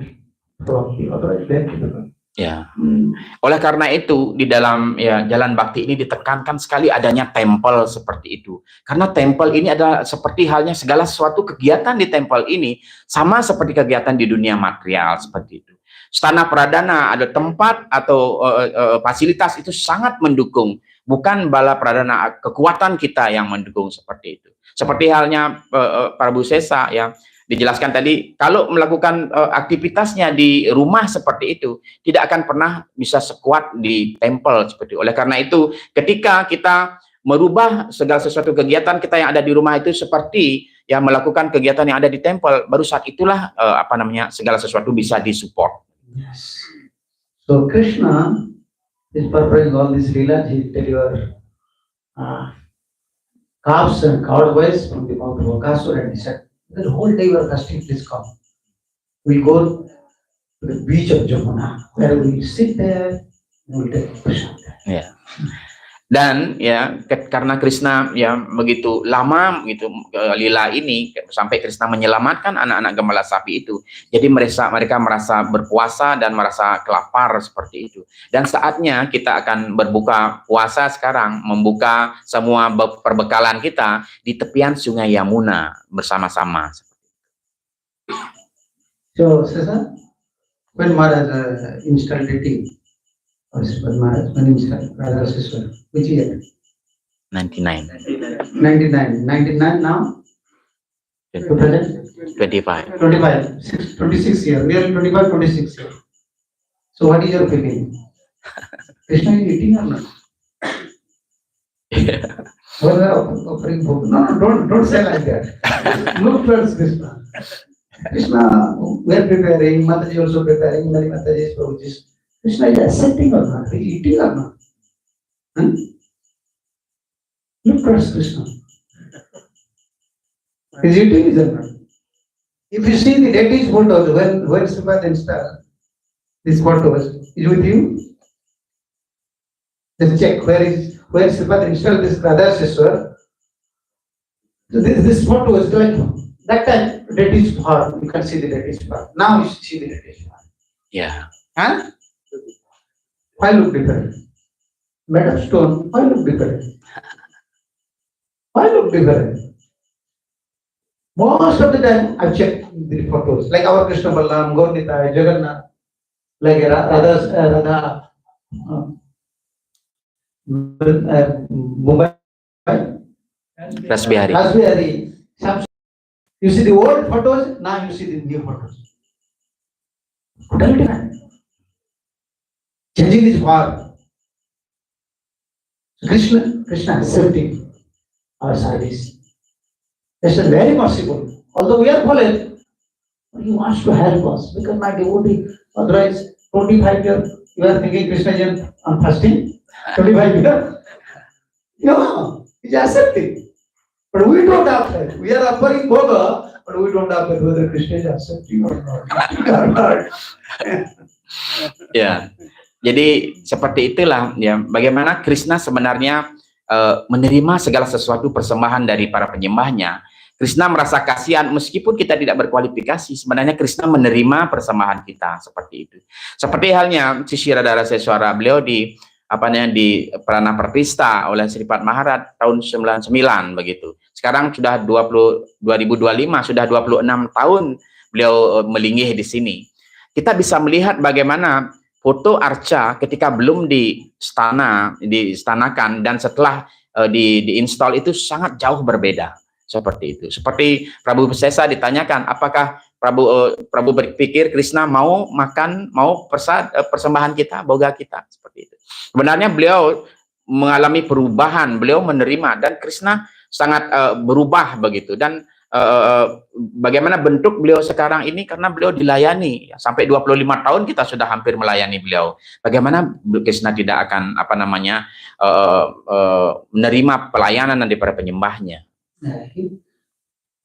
Ya. Oleh karena itu di dalam ya jalan bakti ini ditekankan sekali adanya tempel seperti itu. Karena tempel ini adalah seperti halnya segala sesuatu kegiatan di tempel ini sama seperti kegiatan di dunia material seperti itu. Stana Pradana ada tempat atau fasilitas itu sangat mendukung, bukan bala pradana kekuatan kita yang mendukung seperti itu. Seperti halnya Prabu Sesa yang dijelaskan tadi, kalau melakukan aktivitasnya di rumah seperti itu, tidak akan pernah bisa sekuat di tempel seperti itu. Oleh karena itu, ketika kita merubah segala sesuatu kegiatan kita yang ada di rumah itu seperti yang melakukan kegiatan yang ada di tempel, baru saat itulah segala sesuatu bisa disupport. Yes. So Krishna is performing all this lila. He delivered calves and cowboys from the mouth of Akasura, and he said, the whole day we are fasting, please come. We go to the beach of Jamuna, where we sit there and we take prasad. Ya. Dan ya karena Krishna ya begitu lama gitu lila ini sampai Krishna menyelamatkan anak-anak gembala sapi itu. Jadi mereka merasa berpuasa dan merasa kelapar seperti itu. Dan saatnya kita akan berbuka puasa sekarang, membuka semua perbekalan kita di tepian Sungai Yamuna bersama-sama. So, Sasa, when Maharaj installed the team, Maharaj, when installed Radha Siswara, which year? 99. 99. 99 now? 2000? 25. 26 years. We are in 25, 26 years. So what is your feeling? Krishna is eating or not? Well, we are offering food. No, don't say like that. Look towards Krishna. Krishna, we are preparing, Mataji also preparing, many Matajis, Prabhujis. Krishna is accepting or not? Is he eating or not? Look towards Krishna. Is he eating or not? If you see the latest photos, when Sripad installed this photos, is with you? Just check where Sripad installed this Radha Siswar. So this photo is like that time latest part. You can see the latest part. Now you see the latest part. Ya. Huh? Why look different? Made of stone, why look different? Why look different? Most of the time, I've checked the photos, like our Krishna Balram, Gaurnita, Jagannath, like Radha, Mumbai, Rasbihari. Rasbihari. You see the old photos, now you see the new photos. Totally different. Changing is far. Krishna accepting our service. Krishna is very merciful. Although we are fallen, he wants to help us because my devotee, otherwise 25 years, you are thinking Krishna is on fasting? 25 years? No, he's accepting. But we don't have that. We are offering Bhoga, but we don't have that whether Krishna is accepting or not. Ya. Jadi seperti itulah ya bagaimana Krishna sebenarnya menerima segala sesuatu persembahan dari para penyembahnya. Krishna merasa kasihan meskipun kita tidak berkualifikasi, sebenarnya Krishna menerima persembahan kita seperti itu. Seperti halnya Sisi Radha Seswara, beliau di di Prana Pertista oleh Sripad Maharaj tahun 99 begitu. Sekarang sudah 2025 sudah 26 tahun beliau melingih di sini. Kita bisa melihat bagaimana foto Arca ketika belum diistanakan dan setelah diinstal itu sangat jauh berbeda seperti itu. Seperti Prabu Sesa ditanyakan, apakah Prabu berpikir Krishna mau makan, mau persembahan kita, boga kita seperti itu. Sebenarnya beliau mengalami perubahan, beliau menerima dan Krishna sangat berubah begitu dan bagaimana bentuk beliau sekarang ini karena beliau dilayani sampai 25 tahun kita sudah hampir melayani beliau. Bagaimana Krishna tidak akan menerima pelayanan dari para penyembahnya.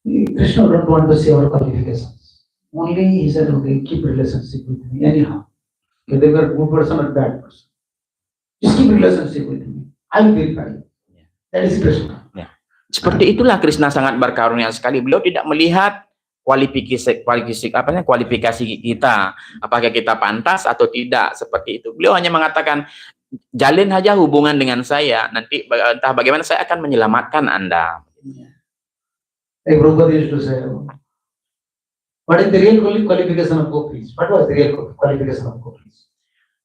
Krishna don't want to see our qualifications. Only he said, okay, keep relationship with me anyhow. Whether you are a good person or bad person, just keep relationship with me. I will verify you. That is Krishna. Seperti itulah Krishna sangat berkarunia sekali. Beliau tidak melihat kualifikasi kita, apakah kita pantas atau tidak, seperti itu. Beliau hanya mengatakan, jalin saja hubungan dengan saya, nanti entah bagaimana saya akan menyelamatkan Anda. Like Prabhupada used to say, what is the real qualification of gopis? What was the real qualification of gopis?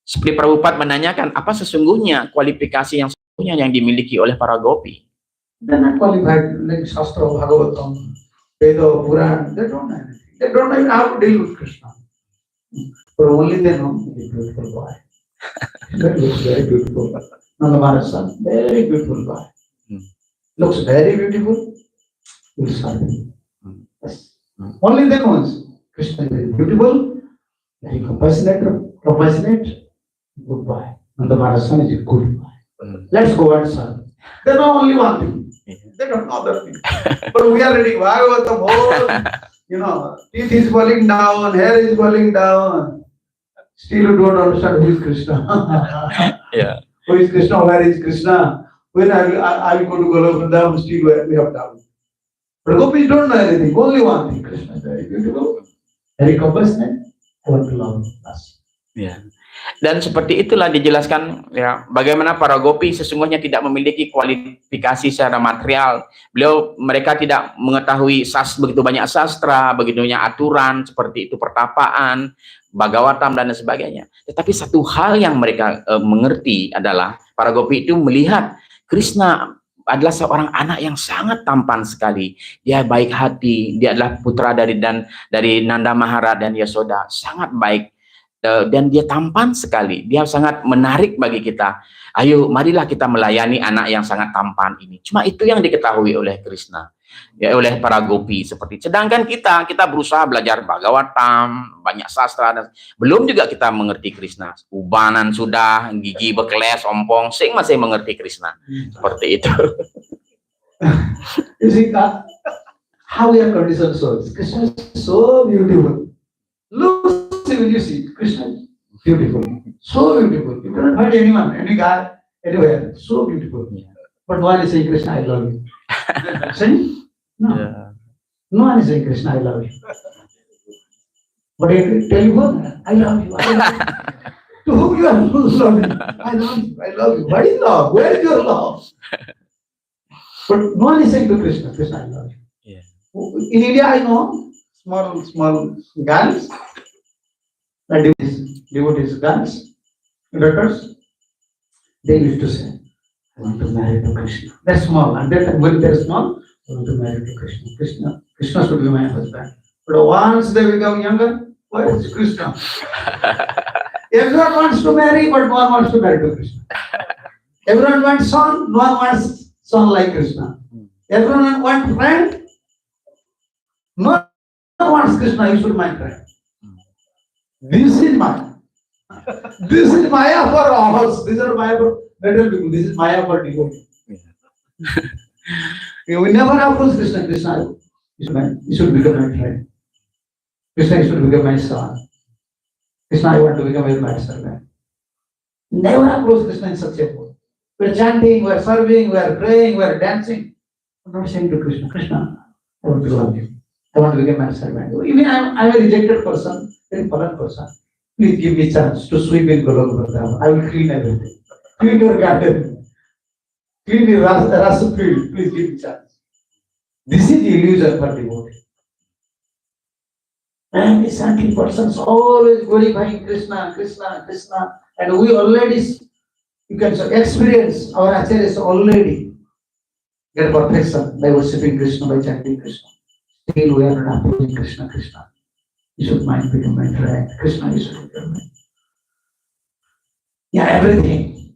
Seperti Prabhupada menanyakan, apa sesungguhnya kualifikasi yang sesungguhnya yang dimiliki oleh para gopi? They're not qualified like Shastra, Bhagavatam, Veda, Puran. They don't know anything. They don't know how to deal with Krishna. But only they know he's a beautiful boy. That looks very beautiful. Nanda Maharaj's son, very beautiful boy. Looks very beautiful. Will serve him. Yes. Only they know Krishna is very beautiful, very compassionate, good boy. Nanda Maharaj's son is a good boy. Let's go and serve. They know only one thing. They don't know other thing. But we are reading Bhagavatam, whole, teeth is falling down, hair is falling down. Still you don't understand who is Krishna. Yeah. Who is Krishna? Where is Krishna? When I will go to Golokandam, still we have doubt. But gopis don't know anything. Only one thing. Krishna is very beautiful, very compassionate. I want to love us. Ya. Dan seperti itulah dijelaskan ya bagaimana para gopi sesungguhnya tidak memiliki kualifikasi secara material. Mereka tidak mengetahui begitu banyak sastra, begitu banyak aturan seperti itu pertapaan, Bhagavatam dan sebagainya. Tetapi satu hal yang mereka mengerti adalah para gopi itu melihat Krishna adalah seorang anak yang sangat tampan sekali. Dia baik hati, dia adalah putra dari Nanda Maharaj dan Yasoda, sangat baik. Dan dia tampan sekali, dia sangat menarik bagi kita. Ayo, marilah kita melayani anak yang sangat tampan ini. Cuma itu yang diketahui oleh Krishna, ya, oleh para gopi seperti. Sedangkan kita berusaha belajar Bhagavatam, banyak sastra, dan belum juga kita mengerti Krishna. Ubanan sudah, gigi bekeles, ompong, masih mengerti Krishna. Seperti itu. You see, how we are conditioned souls. Krishna is so beautiful. Look. When you see Krishna, beautiful, so beautiful. You cannot find anyone, any guy, anywhere, so beautiful. But no one is saying, Krishna, I love you. Saying? No. Yeah. No one is saying, Krishna, I love you. But I tell you what, I love you, I love you. To whom you are loving? I love you, I love you. What is love? Where is your love? But no one is saying to Krishna, Krishna, I love you. Yeah. In India, I know small girls. Devotees, girls, daughters, they used to say, I want to marry to Krishna. They're small, and when they're small, I want to marry to Krishna. Krishna should be my husband. But once they become younger, where is Krishna? Everyone wants to marry, but no one wants to marry to Krishna. Everyone wants son, no one wants son like Krishna. Everyone wants friend, no one wants Krishna, you should my friend. This is Maya. This is Maya for us. These are Maya for better people. This is Maya for devotees. We never approach Krishna. Krishna, you should become my friend. Krishna, you should become my son. Krishna, I want to become your master. Never approach Krishna in such a way. We are chanting, we are serving, we are praying, we are dancing. I'm not saying to Krishna, Krishna, I want to love you. I want to become my servant. Even I'm a rejected person, very fallen person. Please give me chance to sweep in Golokandam. I will clean everything. Clean your garden. Clean your rasa field. Please give me chance. This is the illusion for devotee. And the saintly persons always glorifying Krishna, Krishna, Krishna. And we already, you can say, experience our acharyas already get perfection by worshipping Krishna, by chanting Krishna. Still we are not approaching Krishna, Krishna. You should mind become my friend. Krishna, you should become my. Yeah, everything.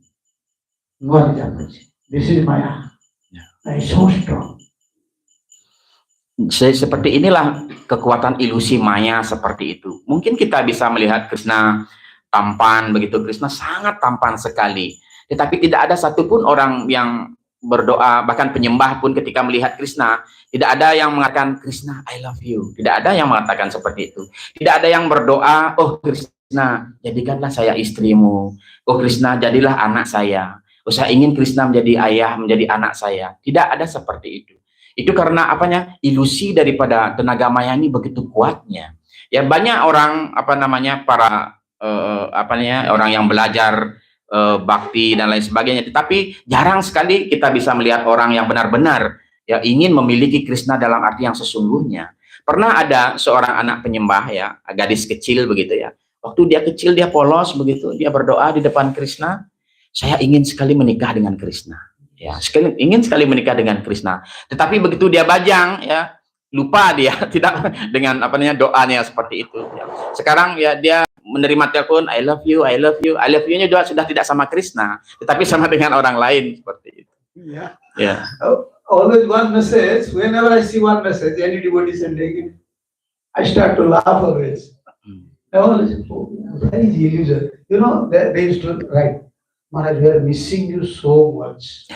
God is approaching. This is Maya. I am so strong. Seperti inilah kekuatan ilusi maya seperti itu. Mungkin kita bisa melihat Krishna tampan begitu, Krishna sangat tampan sekali. Tetapi tidak ada satupun orang yang berdoa, bahkan penyembah pun ketika melihat Krishna, tidak ada yang mengatakan, Krishna, I love you. Tidak ada yang mengatakan seperti itu. Tidak ada yang berdoa, oh Krishna, jadikanlah saya istrimu. Oh Krishna, jadilah anak saya. Oh saya ingin Krishna menjadi ayah, menjadi anak saya. Tidak ada seperti itu. Itu karena apanya? Ilusi daripada tenaga maya ini begitu kuatnya. Ya banyak orang para orang yang belajar bakti dan lain sebagainya, tetapi jarang sekali kita bisa melihat orang yang benar-benar ya ingin memiliki Krishna dalam arti yang sesungguhnya. Pernah ada seorang anak penyembah ya, gadis kecil begitu ya. Waktu dia kecil dia polos begitu, dia berdoa di depan Krishna, saya ingin sekali menikah dengan Krishna. Ya, ingin sekali menikah dengan Krishna. Tetapi begitu dia bajang ya, lupa dia tidak dengan doanya seperti itu. Ya. Sekarang ya dia menerima telepon, I love you, I love you. I love you-nya juga sudah tidak sama Krishna, tetapi sama dengan orang lain seperti itu. Yeah. Ya. Always one message. Whenever I see one message, any devotee sending it, I start to laugh always. I always, oh, that is illusion. You know, they used to write, Maharaj, we are missing you so much.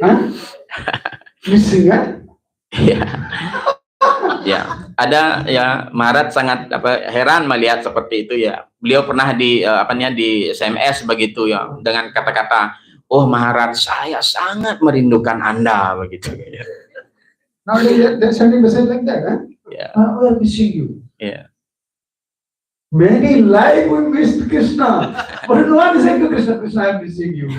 Huh? Missing, huh? Ya. Ya, ada ya Maharaj sangat heran melihat seperti itu ya. Beliau pernah di di SMS begitu ya dengan kata-kata, oh Maharaj, saya sangat merindukan Anda begitu. Now they're sending message like that, huh? Yeah. We are missing you. Yeah. Many life we missed Krishna, but no one is saying to Krishna, Krishna, I am missing you.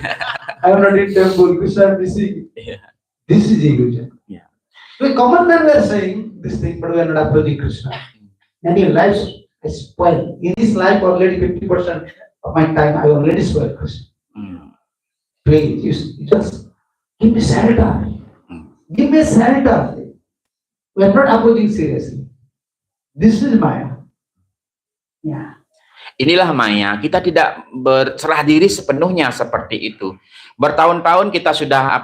I am not in temple, Krishna, I am missing you. Yeah. This is illusion. Yeah. So common men were saying this thing, but we are not approaching Krishna. Many lives is spoiled. In this life, already 50% of my time I already spoiled Krishna. Please, you just give me shelter. Give me shelter. We are not approaching seriously. This is Maya. Yeah. Inilah Maya, kita tidak berserah diri sepenuhnya seperti itu. Bertahun-tahun kita sudah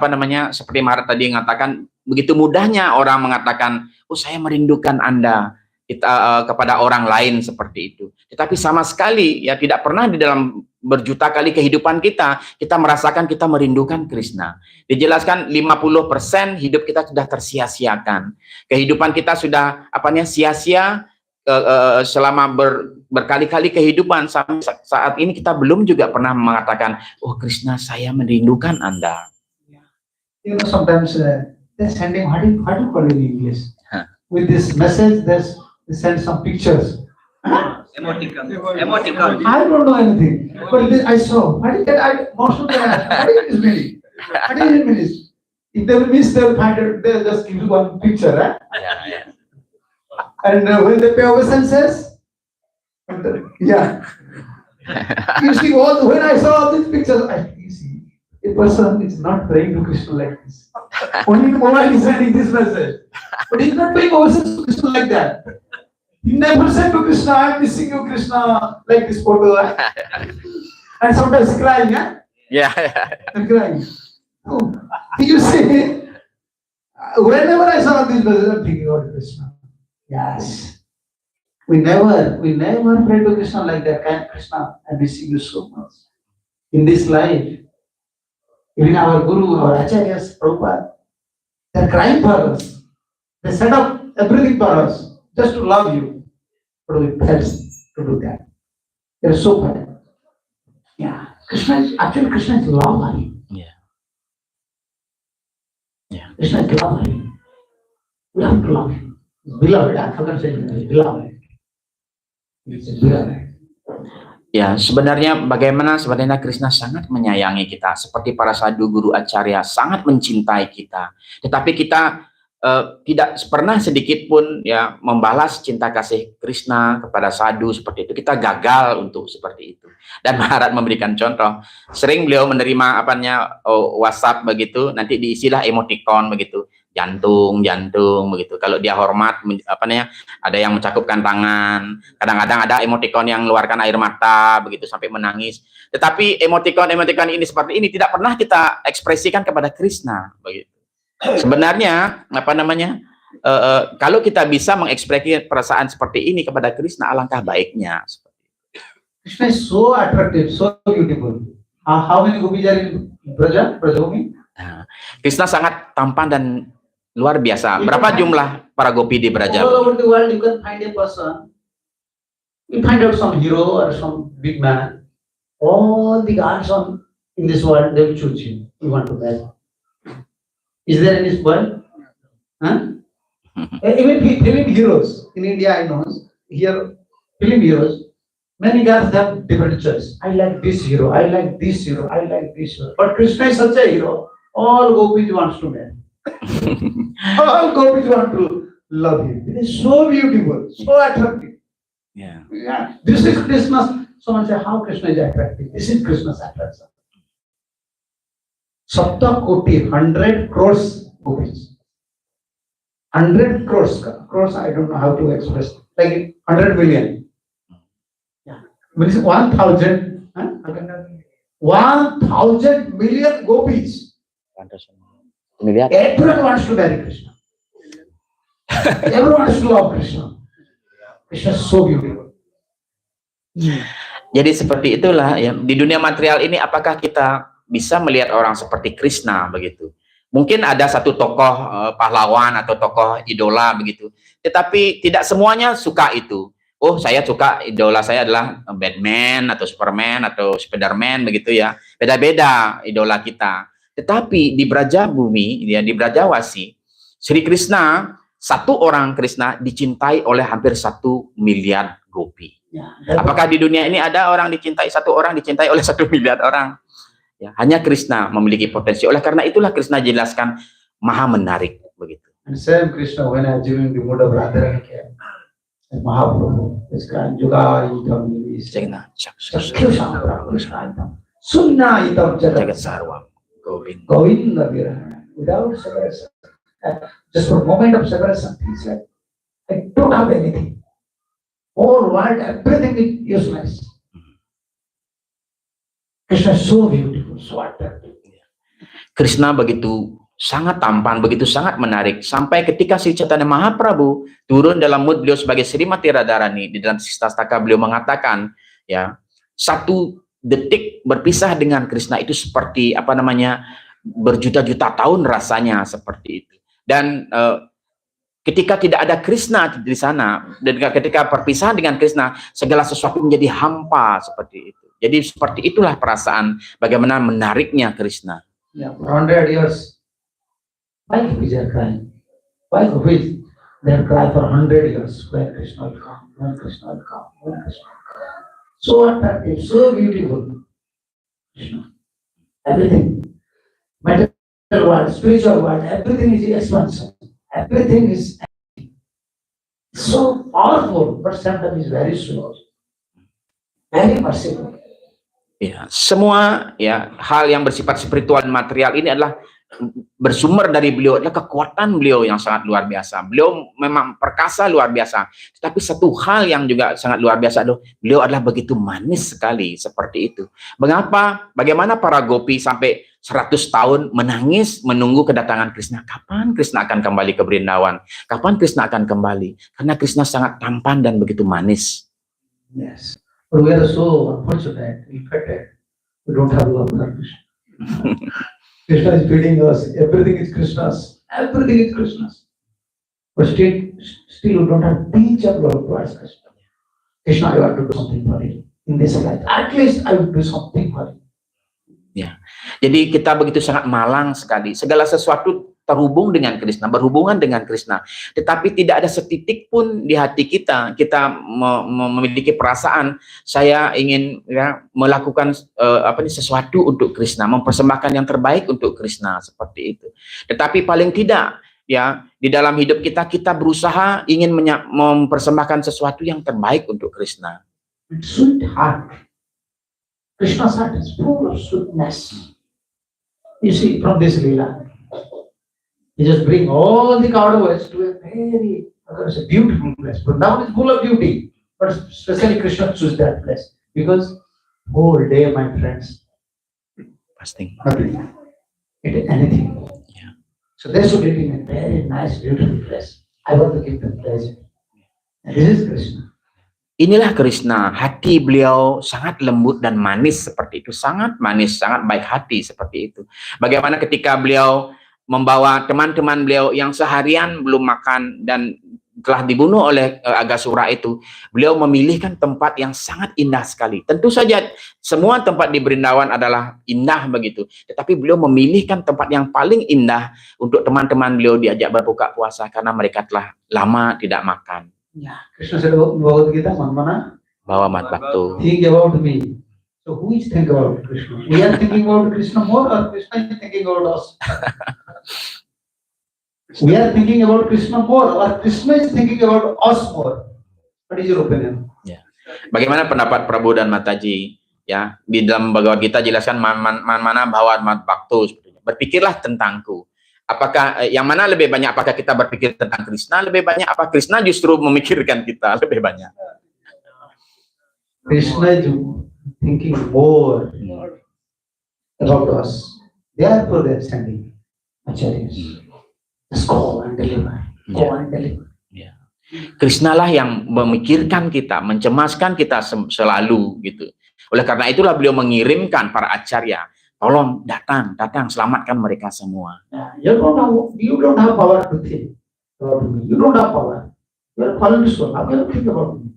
seperti Maharaj tadi mengatakan, begitu mudahnya orang mengatakan, oh saya merindukan Anda kepada orang lain seperti itu. Tetapi sama sekali ya tidak pernah di dalam berjuta kali kehidupan kita merasakan kita merindukan Krishna. Dijelaskan 50% hidup kita sudah tersia-siakan. Kehidupan kita sudah sia-sia selama berkali-kali kehidupan. Sampai saat ini kita belum juga pernah mengatakan, oh Krishna, saya merindukan Anda. You know, sometimes they're sending, how do you call it in English? With this message, they send some pictures. Emoticon. I don't know anything, but I saw. What is that? Most of them, what is this meaning? What is it mean? If they will miss, they'll find it. They'll just give you one picture, right? Yeah. And when they pay obeisances, yeah. You see, when I saw these pictures, you see, a person is not praying to Krishna like this. Only the moment is sending this message. But he's not paying obeisances to Krishna like that. He never said to Krishna, I'm missing you, Krishna, like this photo. And sometimes crying, huh? Yeah. And crying. Oh, you see, whenever I saw this message, I'm thinking about Krishna. Yes. We never pray to Krishna like that. Kind Krishna, I'm missing you so much. In this life, even our Guru, our Acharyas, Prabhupada, they're crying for us. They set up everything for us, just to love you. But we fail to do that. They're so bad. Yeah. Krishna is lover. Yeah. Krishna is lover. We have to love him. Beloved, I forgot to say beloved. It's beloved. Ya, sebenarnya bagaimana Krishna sangat menyayangi kita, seperti para sadhu guru acarya sangat mencintai kita. Tetapi kita tidak pernah sedikit pun ya membalas cinta kasih Krishna kepada sadhu seperti itu. Kita gagal untuk seperti itu. Dan Maharaj memberikan contoh. Sering beliau menerima WhatsApp begitu, nanti diisilah emoticon begitu. Jantung begitu. Kalau dia hormat ada yang mencakupkan tangan, kadang-kadang ada emoticon yang mengeluarkan air mata begitu sampai menangis. Tetapi emoticon ini seperti ini tidak pernah kita ekspresikan kepada Krishna begitu. Sebenarnya kalau kita bisa mengekspresikan perasaan seperti ini kepada Krishna, alangkah baiknya. Krishna is so attractive, so beautiful. How many gopis are in Brajabhumi? Krishna sangat tampan dan luar biasa. Berapa jumlah para gopi di Brajabhumi? All over the world you can find a person. You find out some hero or some big man. All the gods in this world, they will choose you. You want to marry. Is there in this world? Huh? Even film heroes in India, I know here film heroes. Many guys have different choice. I like this hero. I like this hero. I like this hero. But Krishna is such a hero. All gopis wants to marry. All gopis want to love him. It is so beautiful, so attractive. Ya. Yeah, this is Krishna's. Someone say how Krishna is attractive. This is Krishna's attraction. Sapta Koti, 100 crores gopis. 100 crores. Crores, I don't know how to express. Like 100 million. Yeah. Means 1,000. Huh? 1,000 million gopis. Miliar. Everyone wants to marry Krishna. Everyone wants to love Krishna. Krishna is so beautiful. Jadi seperti itulah ya, di dunia material ini apakah kita bisa melihat orang seperti Krishna begitu? Mungkin ada satu tokoh pahlawan atau tokoh idola begitu, tetapi tidak semuanya suka itu. Oh, saya suka idola saya adalah Batman atau Superman atau Spiderman begitu ya. Beda-beda idola kita. Tetapi di Brajabumi, ya, di Brajawasi, Sri Krishna, satu orang Krishna dicintai oleh hampir 1 miliar gopi. Yeah. Apakah di dunia ini ada orang dicintai, satu orang dicintai oleh 1 miliar orang? Ya, hanya Krishna memiliki potensi. Oleh karena itulah Krishna jelaskan maha menarik begitu. And same Krishna when I during the mood of Radharani came, and Mahaprabhu is crying, Juga itam nivis, Sakyusam Krishna itam, Sunna itam Jagat jagat sarwam Govind. Govinda Virana. Without separation, just for a moment of separation, he said, I don't have anything. Whole world, everything is useless. Krishna is so beautiful, so attractive. Krishna begitu sangat tampan, begitu sangat menarik, sampai ketika Sri Chaitanya Mahaprabhu turun dalam mood beliau sebagai Srimati Radharani, di dalam Sistastaka beliau mengatakan, ya, 1 detik berpisah dengan Krishna itu seperti apa namanya, berjuta-juta tahun rasanya seperti itu. Dan ketika tidak ada Krishna di sana, dan ketika perpisahan dengan Krishna, segala sesuatu menjadi hampa seperti itu. Jadi seperti itulah perasaan bagaimana menariknya Krishna. Yeah, for 100 years, why we are crying? Why we they are crying for 100 years? When Krishna will come, when Krishna will come, when Krishna will come. So attractive, so beautiful. Krishna. Everything. Material world, spiritual world, everything is expansion. Everything is so powerful, but sometimes is very slow. Very merciful. Ya, semua ya hal yang bersifat spiritual dan material ini adalah bersumber dari beliau, adalah kekuatan beliau yang sangat luar biasa. Beliau memang perkasa luar biasa, tetapi satu hal yang juga sangat luar biasa adalah beliau adalah begitu manis sekali seperti itu. Mengapa? Bagaimana para gopi sampai 100 tahun menangis menunggu kedatangan Krishna? Kapan Krishna akan kembali ke Brindawan? Kapan Krishna akan kembali? Karena Krishna sangat tampan dan begitu manis. Yes. But we are so unfortunate, infected. We don't have love for Krishna. Krishna is feeding us. Everything is Krishna's. Everything is Krishna's. But still we don't have teach of love towards Krishna. Krishna, I want to do something for you in this life. At least I will do something for you. Ya, jadi kita begitu sangat malang sekali. Segala sesuatu terhubung dengan Krishna, berhubungan dengan Krishna. Tetapi tidak ada setitik pun di hati kita memiliki perasaan saya ingin ya melakukan sesuatu untuk Krishna, mempersembahkan yang terbaik untuk Krishna seperti itu. Tetapi paling tidak ya di dalam hidup kita berusaha ingin mempersembahkan sesuatu yang terbaik untuk Krishna. Sweet heart. Krishna's heart is full of sweetness. You see from this lila. He just bring all the Kauravas to a very beautiful place. But now it's full of beauty. But especially Krishna choose that place. Because whole day, my friends, Pasti. nothing. Eat anything. Yeah. So they should eat in a very nice, beautiful place. I want to give them pleasure. And this is Krishna. Inilah Krishna, hati beliau sangat lembut dan manis seperti itu. Sangat manis, sangat baik hati seperti itu. Bagaimana ketika beliau membawa teman-teman beliau yang seharian belum makan dan telah dibunuh oleh Agasura itu, beliau memilihkan tempat yang sangat indah sekali. Tentu saja semua tempat di Brindawan adalah indah begitu, tetapi beliau memilihkan tempat yang paling indah untuk teman-teman beliau diajak berbuka puasa karena mereka telah lama tidak makan. Yeah. Krishna said about Bhagavad Gita, Manmana, Bawa mat bakto. think about me. So who is thinking about Krishna? We are thinking about Krishna more, or Krishna is thinking about us? We are thinking about Krishna more, or Krishna is thinking about us more. What is your opinion? Bagaimana pendapat Prabu dan Mataji? Ya, di dalam Bhagavad Gita jelaskan mana bahwa mat bakto. Berpikirlah tentangku. Apakah yang mana lebih banyak? Apakah kita berpikir tentang Krishna lebih banyak? Apa Krishna justru memikirkan kita lebih banyak? Krishna is thinking more about us. Therefore, they are sending acharyas. Let's go and deliver. Go and deliver. Krishna lah yang memikirkan kita, mencemaskan kita selalu gitu. Oleh karena itulah beliau mengirimkan para acarya, tolong datang, selamatkan mereka semua. You don't have power to think about me. You don't have power. You are fallen soul. How can you think about me?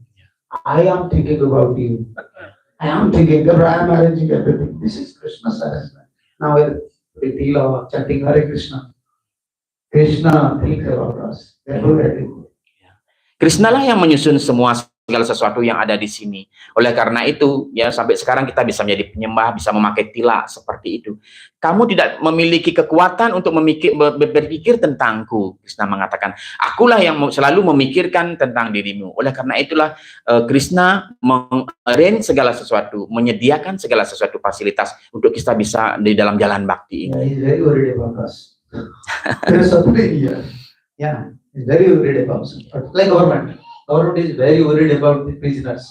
I am thinking about you. I am thinking, I am arranging everything. This is Krishna's arrangement. Now we feel chanting Hare Krishna. Krishna thinks about us. Therefore, Krishna lah yang menyusun semua segala sesuatu yang ada di sini. Oleh karena itu, ya sampai sekarang kita bisa menjadi penyembah, bisa memakai tilak seperti itu. Kamu tidak memiliki kekuatan untuk berpikir tentangku. Krishna mengatakan, akulah yang selalu memikirkan tentang dirimu. Oleh karena itulah Krishna mengarrange segala sesuatu, menyediakan segala sesuatu fasilitas untuk kita bisa di dalam jalan bakti ini. He is very worried about us. Yeah, he's very worried about us. Like government. Government is very worried about the prisoners.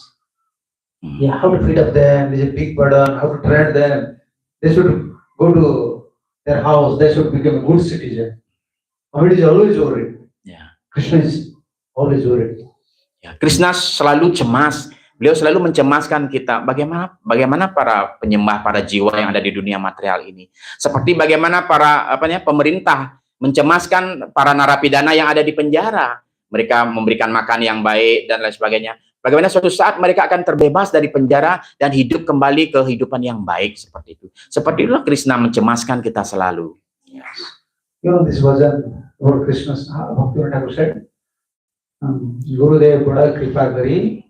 Yeah, how to feed up them, is a big burden, how to train them. They should go to their house, they should become a good citizen. Government is always worried. Ya. Krishna is always worried. Ya, Krishna selalu cemas. Beliau selalu mencemaskan kita. Bagaimana para penyembah, para jiwa yang ada di dunia material ini. Seperti bagaimana para pemerintah mencemaskan para narapidana yang ada di penjara. Mereka memberikan makan yang baik dan lain sebagainya. Bagaimana suatu saat mereka akan terbebas dari penjara dan hidup kembali ke kehidupan yang baik seperti itu. Seperti itulah Krishna mencemaskan kita selalu. You know this version about Krishna's Bhaktivinoda Thakur said, Gurudev Bada Kripa Kari,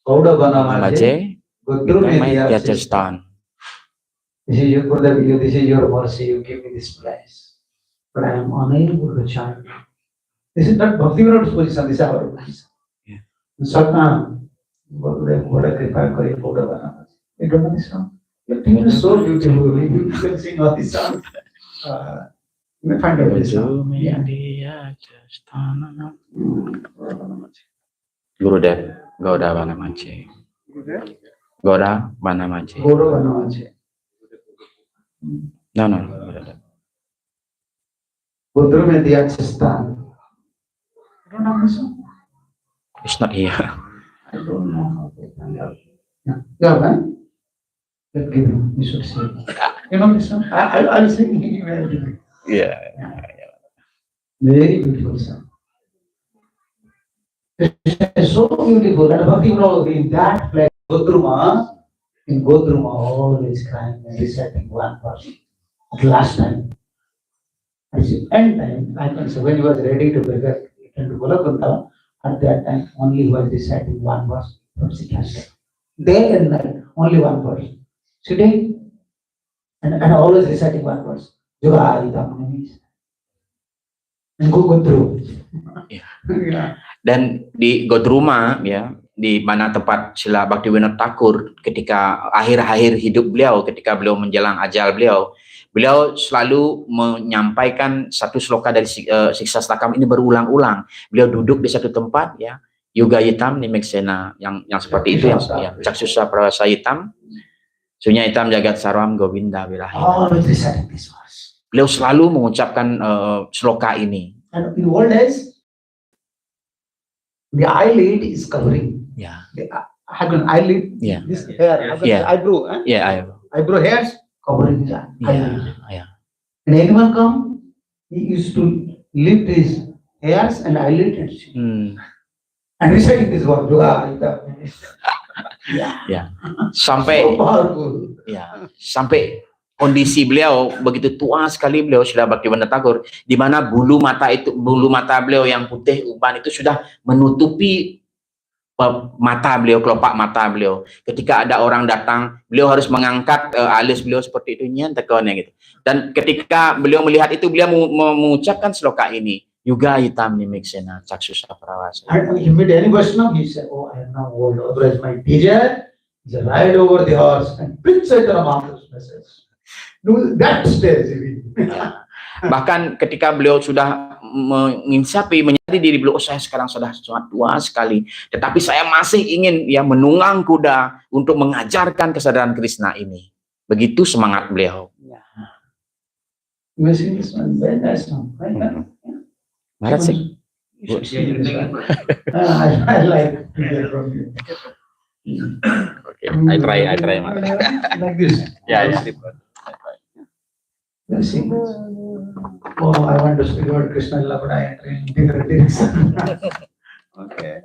Gauda Bana Maje, Gudru Medyachestan. This is your Gurudev, this is your mercy, you give me this place. But I am unable to chant. This is not Bhaktivinoda's position, this is our position. Satnam, Gurudev Bada Kripa Kari, Gauda Bana Maje. You don't know this song? Your thing is so beautiful, you can sing all these songs. You may find out this song. Yeah. Gurudev, Gauda Bana Maje. Gauda Bana Maje. Gauda Bana Maje. No. Gudru Medyachestan. You don't know this song? It's not here. I don't know how to find out. Yeah, right? Let's give him, you should sing. You know this song? I'll sing it. Yeah. Very beautiful song. It's so beautiful. And Bhaktivinoda in that place, in Godruma, always crying and reciting one verse. At last time, at the end time, I can say when he was ready to return to Golokunda, at that time only he was reciting one verse from Sikha. Day and night, only one verse. Sitting and always reciting one verse. Jogari Dhammanis. And go through. Yeah. Dan di Godruma, ya, di mana tempat Srila Bhaktivinoda Thakur ketika akhir-akhir hidup beliau, ketika beliau menjelang ajal beliau selalu menyampaikan satu sloka dari Siksa Stakam ini berulang-ulang. Beliau duduk di satu tempat, ya, Yuga Hitam Nimeksena, yang seperti itu, yang Caksusa Prawasa Hitam, Sunya Hitam Jagat Sarwam Govinda Birahi. Beliau selalu mengucapkan sloka ini. And in old days, the eyelid is covering. Yeah. An eyelid. Yeah. This hair. Yeah. Eyebrow. Yeah, Eyebrow hairs covering the eyelid. Yeah. When anyone come, he used to lift his hairs and eyelid and chin. Hmm. And reciting this word, Dua, Ya, sampai so powerful. ya, sampai kondisi beliau begitu tua sekali, beliau sudah Bhaktivinoda Thakur, di mana bulu mata beliau yang putih uban itu sudah menutupi mata beliau, kelopak mata beliau. Ketika ada orang datang, beliau harus mengangkat alis beliau seperti itu, tekonnya gitu. Dan ketika beliau melihat itu, beliau mengucapkan sloka ini, Yuga hitam nimiksena caksusa prawasa. And he met any Vaishnava, he said, oh, I am now old, otherwise my desire is to ride over the horse and preach Chaitanya Mahaprabhu's message. No, that stage. Ya. Bahkan ketika beliau sudah menyadari diri beliau, saya sekarang sudah tua sekali, tetapi saya masih ingin ya menunggang kuda untuk mengajarkan kesadaran Krishna ini. Begitu semangat beliau. You see this one, very nice one, right? Marat sih. I like to hear from you. Okay, I try. Like this. Ya. You see? Oh, I want to speak about Krishna love, but I enter in different direction. Okay.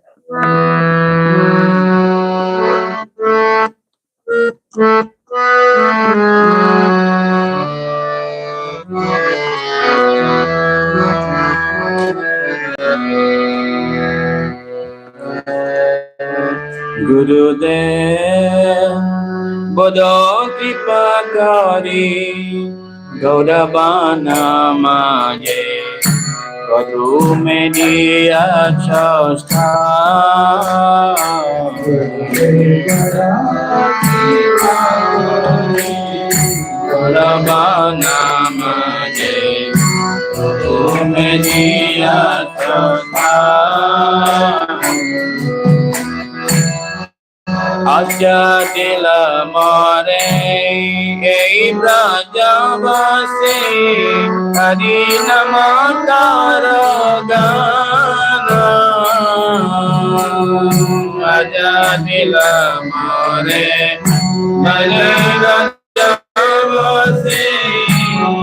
Gurudev Bodo Kripa Kari Gaudavana Maje Guru Media Chastha Gaudavana Maje Guru Media Chastha Asya dila mare ei brajavase Hari namakara gana Asya dila mare brajavase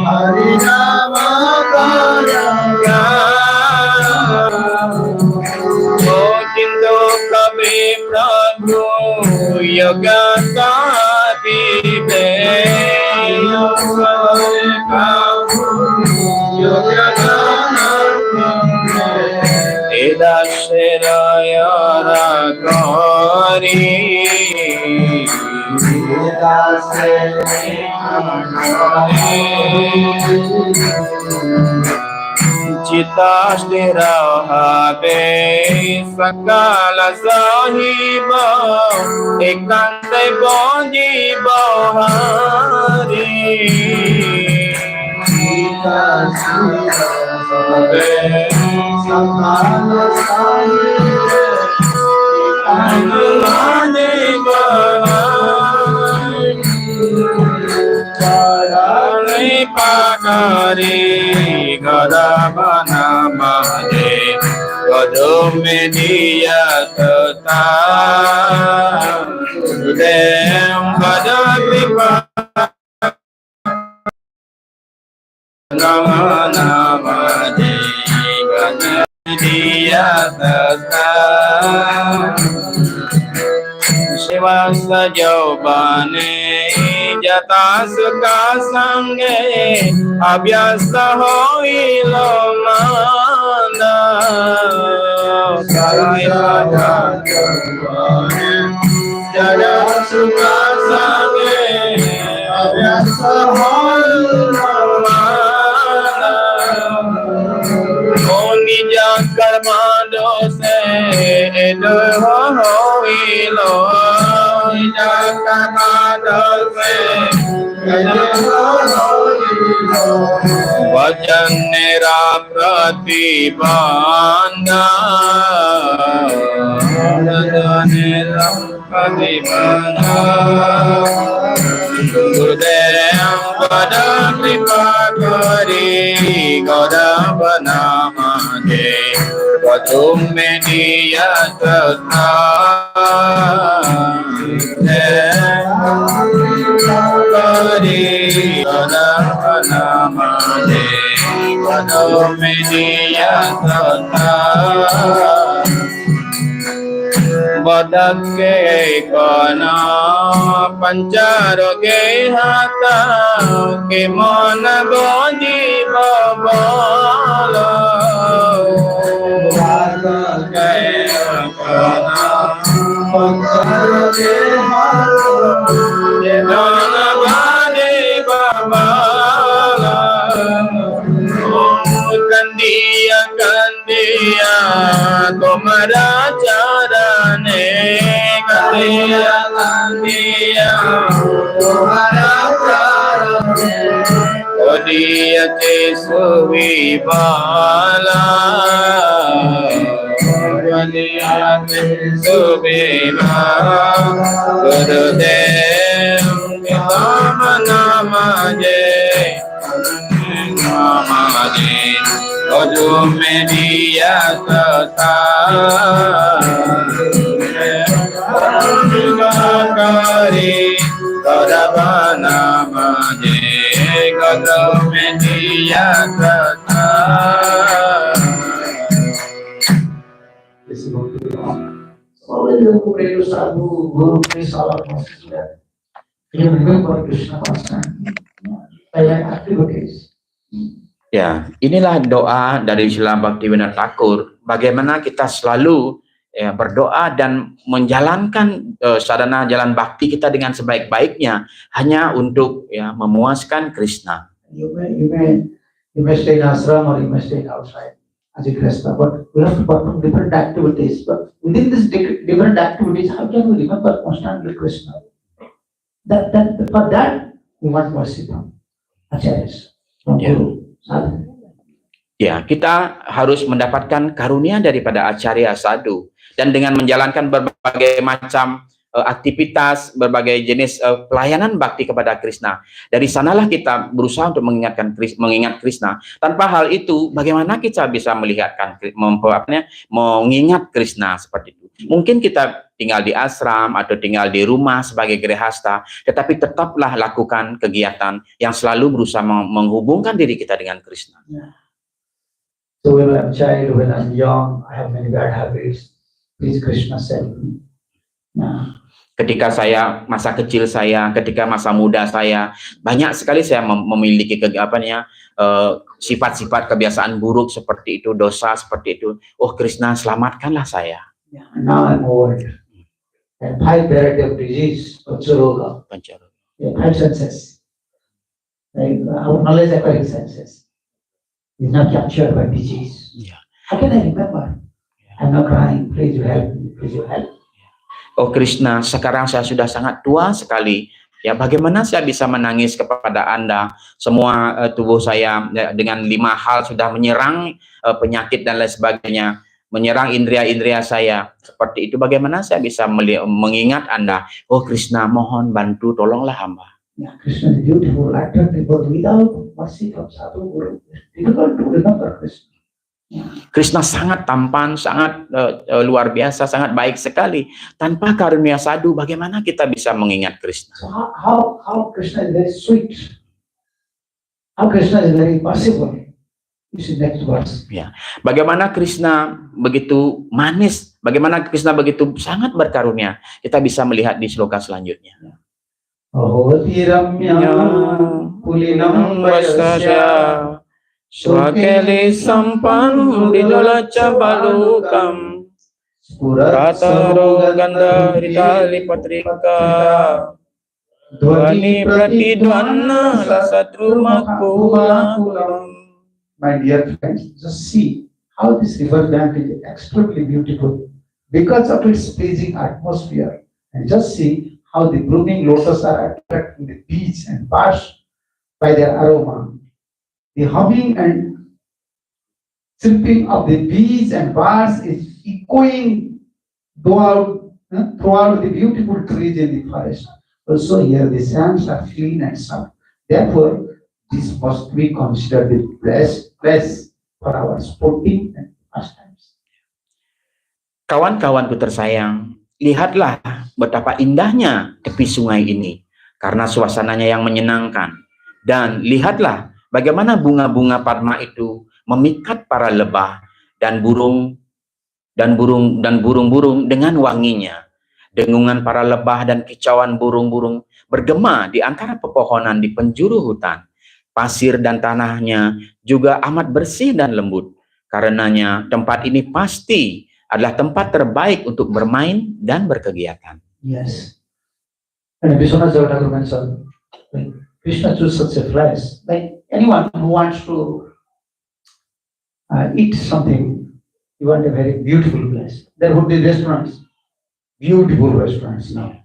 Hari namakara gana Govindo Kavi Prabhu Yoga Sati Be Yoga Eda Shiraya Rakari Eda Chitashti Rahabe Sakala Sahiba Ekante Bonji Bohari Chitashti Rahabe Sakala Sahiba Ekante Bonji Bohari Chadale Pakari Gadavana Mahade Gadumediya Tata Sudem Gadavripa Gadavana Mahade Gadumediya Tata Shiva Sajobane Jata Sukha Sange Abhyasa Hoilo Manda Saraya Jagavane Jata Sukha Sange Abhyasa Hoilo Manda Onija Karma Dose Edo Hoilo Vajan Nera Pratibanda Vajan Nera Pratibanda Gurudev Vada Kripa Kari Gaudavana Mahade Vadum Mediya Tata Kari Gaudavana Mahade media tata badake kana pancaroge hata kemana goji babala badake kana pancaroge hata kemana goji babala kandiya tomara charane kandiya tomara charane odiya te subibala odiya te subibala gurudev namaje namaje ojo media tata kari karabana maje ojo media tata. Always you pray to Sadhu, Guru, please all our masses there. You remember Krishna constantly by your activities. Ya, inilah doa dari Srila Bhaktivinoda Thakur. Bagaimana kita selalu berdoa dan menjalankan sadhana jalan bakti kita dengan sebaik-baiknya hanya untuk memuaskan Krishna. You may stay in ashram or you may stay outside as a Krishna, but we have to perform different activities. But within these different activities, how can we remember constantly Krishna? For that, we want mercy from acharyas, from Guru. Ya, kita harus mendapatkan karunia daripada acarya sadhu dan dengan menjalankan berbagai macam aktivitas, berbagai jenis pelayanan bakti kepada Krishna. Dari sanalah kita berusaha untuk mengingat Krishna. Tanpa hal itu, bagaimana kita bisa mengingat Krishna seperti itu? Mungkin kita tinggal di ashram atau tinggal di rumah sebagai grihasta, tetapi tetaplah lakukan kegiatan yang selalu berusaha menghubungkan diri kita dengan Krishna. So when I'm a child, when I'm young, I have many bad habits. Please Krishna save me. Ketika saya masa kecil saya, ketika masa muda saya, banyak sekali saya memiliki sifat-sifat kebiasaan buruk seperti itu, dosa seperti itu. Oh Krishna, selamatkanlah saya. Now I'm old. And 5 variety of disease, Pancharoga. Yeah, 5 senses. Like our knowledge acquiring senses is not captured by disease. Yeah. How can I remember? I'm not crying. Please you help me. Please you help. Oh Krishna, sekarang saya sudah sangat tua sekali. Ya, bagaimana saya bisa menangis kepada Anda? Semua tubuh saya dengan 5 hal sudah menyerang penyakit dan lain sebagainya, menyerang indria-indria saya. Seperti itu, bagaimana saya bisa mengingat Anda? Oh Krishna, mohon bantu, tolonglah hamba. Yeah, Krishna is beautiful, attractive, but without mercy from Sadhu Guru, difficult to remember Krishna. Krishna sangat tampan, sangat luar biasa, sangat baik sekali. Tanpa karunia sadhu, bagaimana kita bisa mengingat Krishna? So how Krishna is very sweet. How Krishna is very merciful. You see next verse. Ya, bagaimana Krishna begitu manis, bagaimana Krishna begitu sangat berkarunia. Kita bisa melihat di sloka selanjutnya. Ahoti ramya pulinam vayasya Swakeli sampan dilolacha balukam Rataro ganda ritali patrika Dwani pratidwana lasatrumakulam. My dear friends, just see how this river bank is extremely beautiful because of its pleasing atmosphere. And just see how the blooming lotus are attracting the bees and birds by their aroma. The humming and chirping of the bees and birds is echoing throughout the beautiful trees in the forest. Also here the sands are clean and soft. Therefore, this must be considered the best place for our sporting and pastimes. Kawan-kawanku tersayang, lihatlah betapa indahnya tepi sungai ini karena suasananya yang menyenangkan. Dan lihatlah bagaimana bunga-bunga padma itu memikat para lebah dan burung-burung dengan wanginya. Dengungan para lebah dan kicauan burung-burung bergema di antara pepohonan di penjuru hutan. Pasir dan tanahnya juga amat bersih dan lembut. Karenanya tempat ini pasti adalah tempat terbaik untuk bermain dan berkegiatan. Yes. And Vishwanath Thakur mentioned, like, Krishna chose such a place. Like anyone who wants to eat something, you want a very beautiful place. There would be restaurants, beautiful restaurants now.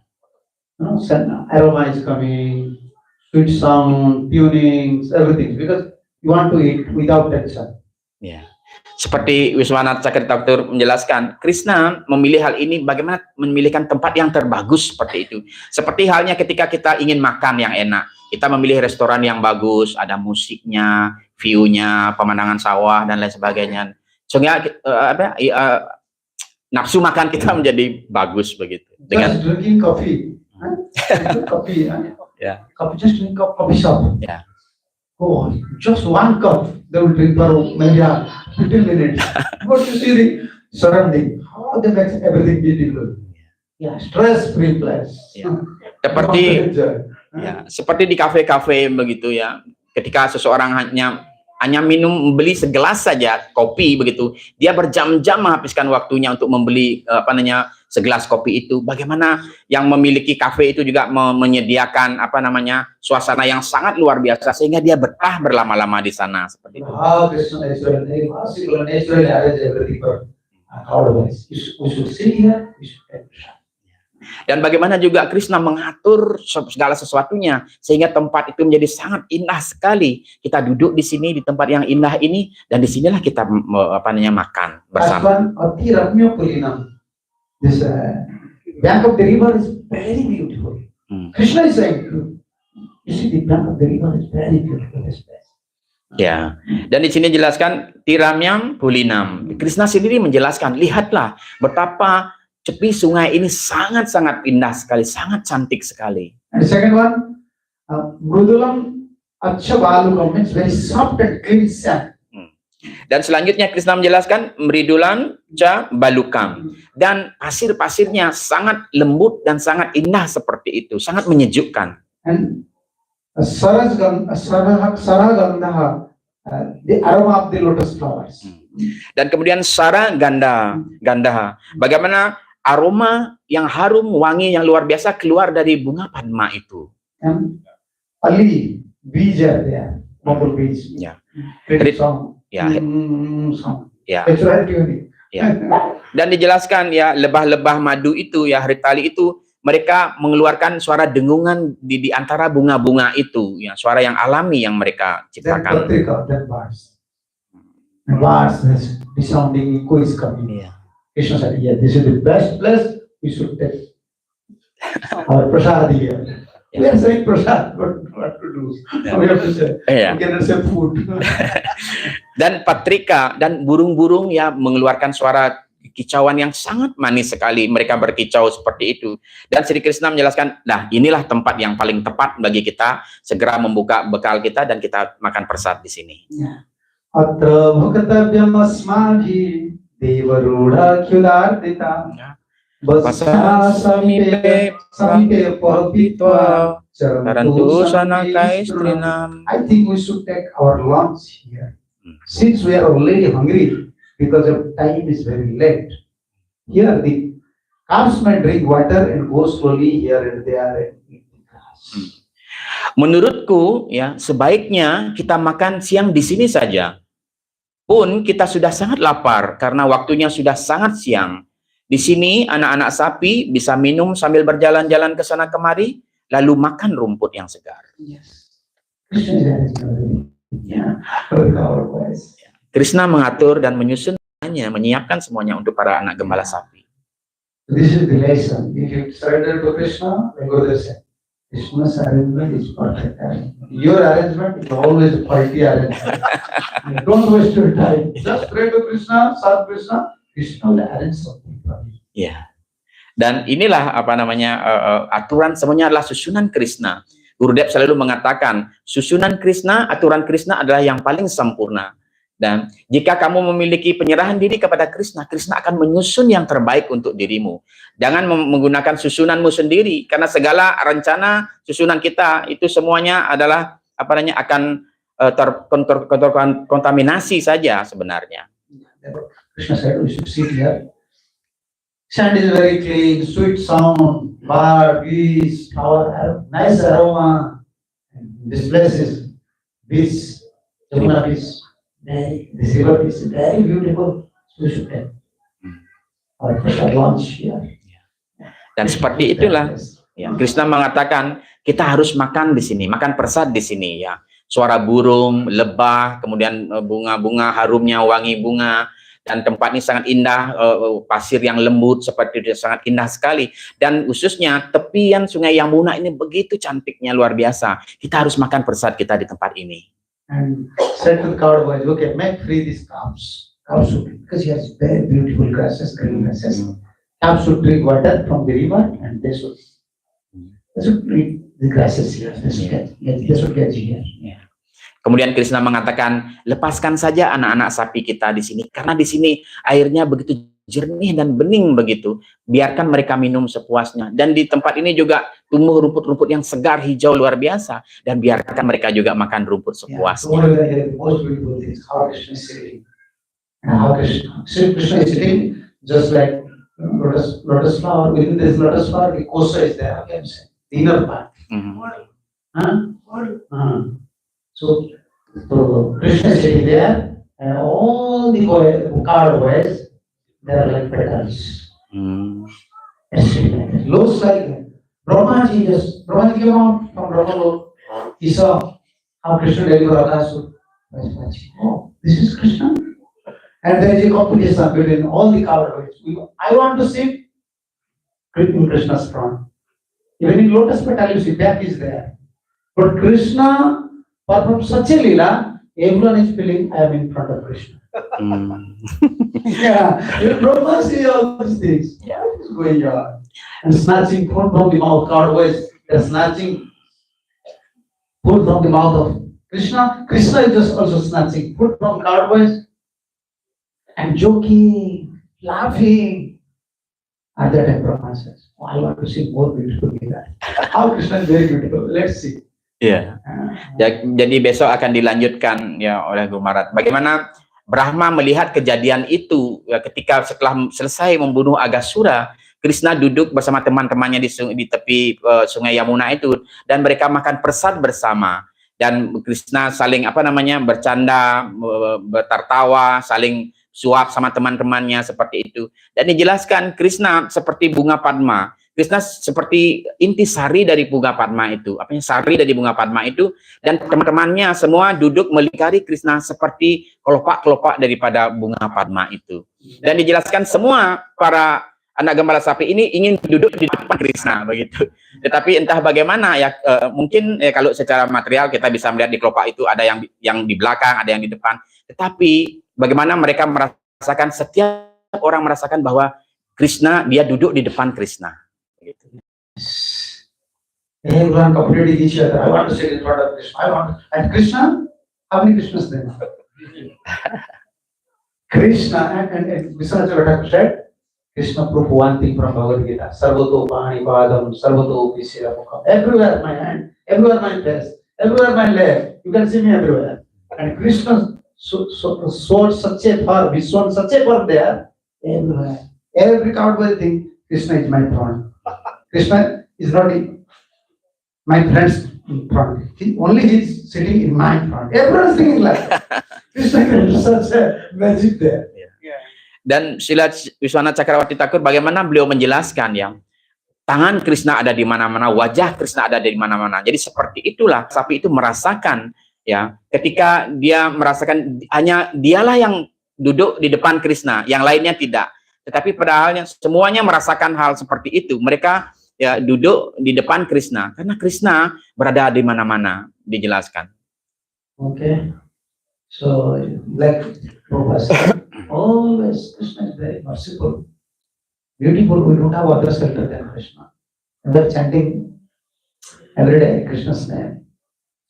You know, aroma is coming, sweet sound, tunings, everything, because you want to eat without tension. Ya. Seperti Wiswanath Thakur menjelaskan, Krishna memilih hal ini bagaimana memilihkan tempat yang terbagus seperti itu. Seperti halnya ketika kita ingin makan yang enak, kita memilih restoran yang bagus, ada musiknya, view-nya, pemandangan sawah dan lain sebagainya. Sehingga nafsu makan kita menjadi bagus begitu. Just drinking coffee, coffee, Yeah. coffee, just drink coffee shop. Yeah. Oh, just one cup, they will drink for maybe 15 minutes. But you see the surrounding, how they make everything beautiful. Yeah, stress-free place. Yeah. Seperti ya, seperti di kafe-kafe begitu ya. Ketika seseorang hanya beli segelas saja kopi begitu, dia berjam-jam menghabiskan waktunya untuk membeli segelas kopi itu. Bagaimana yang memiliki kafe itu juga menyediakan suasana yang sangat luar biasa sehingga dia betah berlama-lama di sana seperti itu. How Krishna naturally arrange everything for otherwise. We should sit here, we should take prasad. Dan bagaimana juga Krishna mengatur segala sesuatunya sehingga tempat itu menjadi sangat indah sekali. Kita duduk di sini di tempat yang indah ini dan disinilah kita makan bersama. This bank of the river is very beautiful. Krishna is saying, you see the bank of the river is very beautiful. Ya, dan di sini jelaskan Tiramyam Pulinam. Krishna sendiri menjelaskan, lihatlah betapa tepi sungai ini sangat-sangat indah sekali, sangat cantik sekali. And the second one, Mrudulam Acha Balukam means very soft and clean sand. Dan selanjutnya Krishna menjelaskan Mridulan Cha Balukam, dan pasir-pasirnya sangat lembut dan sangat indah seperti itu, sangat menyejukkan. And Saragandha, the aroma of the lotus flowers. Dan kemudian Sara Gandha, bagaimana aroma yang harum, wangi yang luar biasa keluar dari bunga padma itu. And Ali, bija there, bumble bees. Ya. Ya. Ya. Ya. Dan dijelaskan ya, lebah-lebah madu itu ya, haritali itu, mereka mengeluarkan suara dengungan di antara bunga-bunga itu ya, suara yang alami yang mereka ciptakan. And birds, the sounding echo is coming. Yeah. Krishna said, yeah, this is the best place, we should take our prasad here. We are saying prasad, but what to do? We have to say, we cannot say food. Dan patrika dan burung-burung ya mengeluarkan suara kicauan yang sangat manis sekali. Mereka berkicau seperti itu. Dan Sri Krishna menjelaskan, nah inilah tempat yang paling tepat bagi kita segera membuka bekal kita dan kita makan prasad di sini. Atra bhukatavyam asmadhi devarudha kyudardita basana samipe pavitva tarantu sanakai strinam. I think we should take our lunch here. Since we are already hungry, because of time is very late. Here the craftsmen drink water and go slowly here and there and eat the grass. Menurutku ya, sebaiknya kita makan siang di sini saja. Pun kita sudah sangat lapar karena waktunya sudah sangat siang. Di sini anak-anak sapi bisa minum sambil berjalan-jalan ke sana kemari, lalu makan rumput yang segar. Yes. Krishna mengatur dan menyusun semuanya, menyiapkan semuanya untuk para anak gembala sapi. This is the lesson. If you surrender to Krishna, then go there. Krishna's arrangement is perfect. Your arrangement is always faulty arrangement. Don't waste your time. Just pray to Krishna, serve Krishna. Krishna will arrange something for you. Ya. Dan inilah aturan semuanya adalah susunan Krishna. Gurudev selalu mengatakan, susunan Krishna, aturan Krishna adalah yang paling sempurna. Dan jika kamu memiliki penyerahan diri kepada Krishna, Krishna akan menyusun yang terbaik untuk dirimu. Jangan menggunakan susunanmu sendiri, karena segala rencana susunan kita itu semuanya adalah akan terkontaminasi saja sebenarnya. Krishna said, we should sit here. Sand is very clean, sweet sound, bird, bees, flower, nice aroma. This place is beach, Jamuna beach. This river is very beautiful. We should have our first lunch here. Dan seperti itulah, ya, Krishna mengatakan kita harus makan di sini, makan persad di sini, ya. Suara burung, lebah, kemudian bunga-bunga harumnya, wangi bunga, dan tempat ini sangat indah, pasir yang lembut seperti itu sangat indah sekali. Dan khususnya tepian Sungai Yamuna ini begitu cantiknya, luar biasa. Kita harus makan persad kita di tempat ini. And said to the cowboys, okay, make free these cows. Cows should, because he has very beautiful grasses, green grasses. Cows should drink water from the river, and they should drink the grasses here. They should get here. Kemudian Krishna mengatakan, lepaskan saja anak-anak sapi kita di sini, karena di sini airnya begitu jernih dan bening begitu. Biarkan mereka minum sepuasnya. Dan di tempat ini juga tumbuh rumput-rumput yang segar, hijau, luar biasa. Dan biarkan mereka juga makan rumput sepuasnya. How Krishna is sitting just like lotus flower. Within this lotus flower, the kosa is there. Okay, the inner part. So Krishna is sitting there, and all the cowboys, they are like petals. Looks like Brahmaji came out from Brahma. He saw how Krishna delivered Akasura. Oh, this is Krishna. And there is a competition between all the cowboys. I want to sit in Krishna's front. Even in lotus petal, you see, back is there. But Krishna performs such a lila, everyone is feeling I am in front of Krishna. Yeah, you Brahma see all these things. What is going on? And snatching food from the mouth, cowboys, they are snatching food from the mouth of Krishna. Krishna is just also snatching food from cowboys and joking, laughing. At that time, Brahma says, oh, I want to see more beautiful than that. How Krishna is very beautiful. Let's see. Iya. Jadi besok akan dilanjutkan ya oleh Guru Maharaj. Bagaimana Brahma melihat kejadian itu ya, ketika setelah selesai membunuh Agasura, Krishna duduk bersama teman-temannya di tepi Sungai Yamuna itu, dan mereka makan persad bersama. Dan Krishna saling bercanda, bertertawa, saling suap sama teman-temannya seperti itu. Dan dijelaskan Krishna seperti bunga Padma. Krishna seperti intisari dari bunga Padma itu, sari dari bunga Padma itu, dan teman-temannya semua duduk melingkari Krishna seperti kelopak-kelopak daripada bunga Padma itu. Dan dijelaskan semua para anak gembala sapi ini ingin duduk di depan Krishna begitu. Tetapi entah bagaimana ya, mungkin kalau secara material kita bisa melihat di kelopak itu ada yang di belakang, ada yang di depan. Tetapi bagaimana mereka merasakan, setiap orang merasakan bahwa Krishna, dia duduk di depan Krishna. Everyone competing each other. I want to sit in front of Krishna. And Krishna, how many Krishnas there? Krishna and Vishwanath said, Krishna proved one thing from Bhagavad Gita. Sarvato Pani Padam, Sarvato Pisira Mukha. Everywhere my hand, everywhere my face, everywhere my leg. You can see me everywhere. And Krishna sword such a far, Vishwan such a far there, everywhere. Every cowboy think Krishna is my friend. Krishna is not my friend's front. Only he is sitting in my front. Everyone is thinking like that. Krishna is such a magic there. Dan Srila Vishwanath Cakrawati Thakur, bagaimana beliau menjelaskan yang tangan Krishna ada di mana-mana, wajah Krishna ada di mana-mana. Jadi seperti itulah sapi itu merasakan ya, ketika dia merasakan hanya dialah yang duduk di depan Krishna, yang lainnya tidak. Tetapi padahalnya semuanya merasakan hal seperti itu. Mereka ya duduk di depan Krishna, karena Krishna berada di mana-mana, dijelaskan. Okay, so like Prabhupada, always Krishna is very merciful, beautiful. We don't have other shelter than Krishna. And we're chanting every day Krishna's name.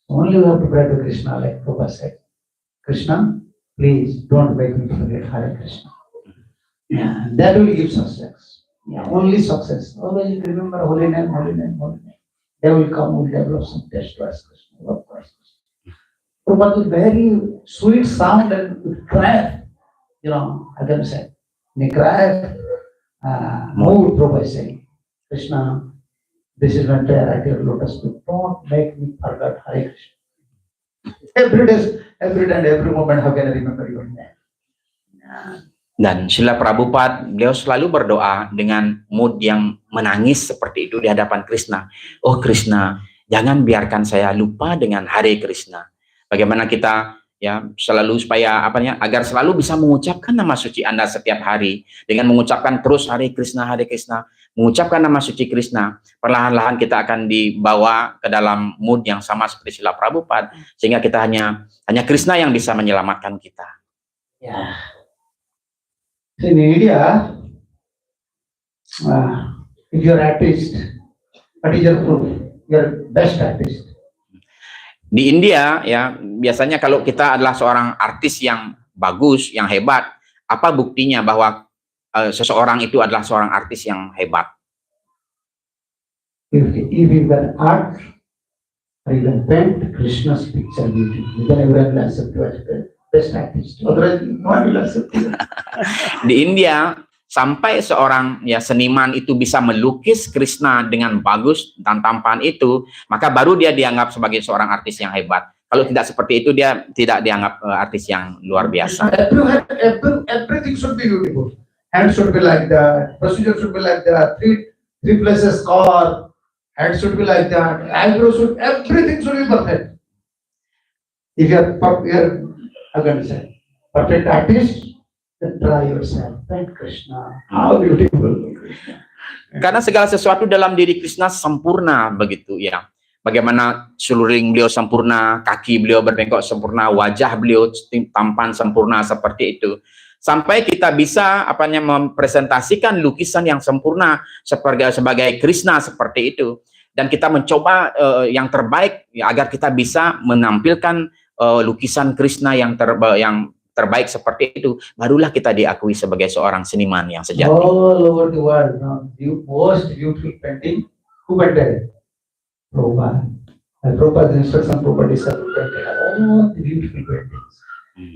Only we have to pray to Krishna, like Prabhupada said. Krishna, please don't make me forget Hare Krishna. Yeah, that will give success. Yeah, only success. Always remember holy name, holy name, holy name. They will come, will develop some taste towards Krishna, love towards Krishna. Prabhupada with very sweet sound and with cry, I can say, in a cry, mood, Prabhupada is saying, Krishna, this is when I write your lotus feet. Don't make me forget Hare Krishna. Every day and every moment, how can I remember your name? Yeah. Dan Srila Prabhupada, beliau selalu berdoa dengan mood yang menangis seperti itu di hadapan Krishna. Oh Krishna, jangan biarkan saya lupa dengan Hare Krishna. Bagaimana kita ya selalu supaya agar selalu bisa mengucapkan nama suci Anda setiap hari dengan mengucapkan terus Hare Krishna, mengucapkan nama suci Krishna. Perlahan-lahan kita akan dibawa ke dalam mood yang sama seperti Srila Prabhupada sehingga kita hanya Krishna yang bisa menyelamatkan kita. Ya. In India, if you're artist, what is your proof? You're best artist. Di India ya biasanya kalau kita adalah seorang artis yang bagus, yang hebat, apa buktinya bahwa seseorang itu adalah seorang artis yang hebat? If you can art, or you can paint Krishna's picture beautifully, then everyone will accept you as the best artist. Otherwise, no one will accept you. Di India sampai seorang seniman itu bisa melukis Krishna dengan bagus dan tampan itu, maka baru dia dianggap sebagai seorang artis yang hebat. Kalau tidak seperti itu dia tidak dianggap artis yang luar biasa. Everything should be beautiful. Hand should be like that. Procedure should be like that. Three places core. Head should be like that. Eyebrows everything should be perfect. If you are perfect artist, then try yourself. Thank Krishna. How beautiful Krishna. Karena segala sesuatu dalam diri Krishna sempurna begitu ya. Bagaimana seluruh beliau sempurna, kaki beliau berbengkok sempurna, wajah beliau tampan sempurna seperti itu. Sampai kita bisa mempresentasikan lukisan yang sempurna sebagai Krishna seperti itu. Dan kita mencoba yang terbaik agar kita bisa menampilkan lukisan Krishna yang terbaik seperti itu, barulah kita diakui sebagai seorang seniman yang sejati. All over the world, most beautiful painting, who painted? Prabhupada. Prabhupada's instruction, Prabhupada is painted all the beautiful paintings.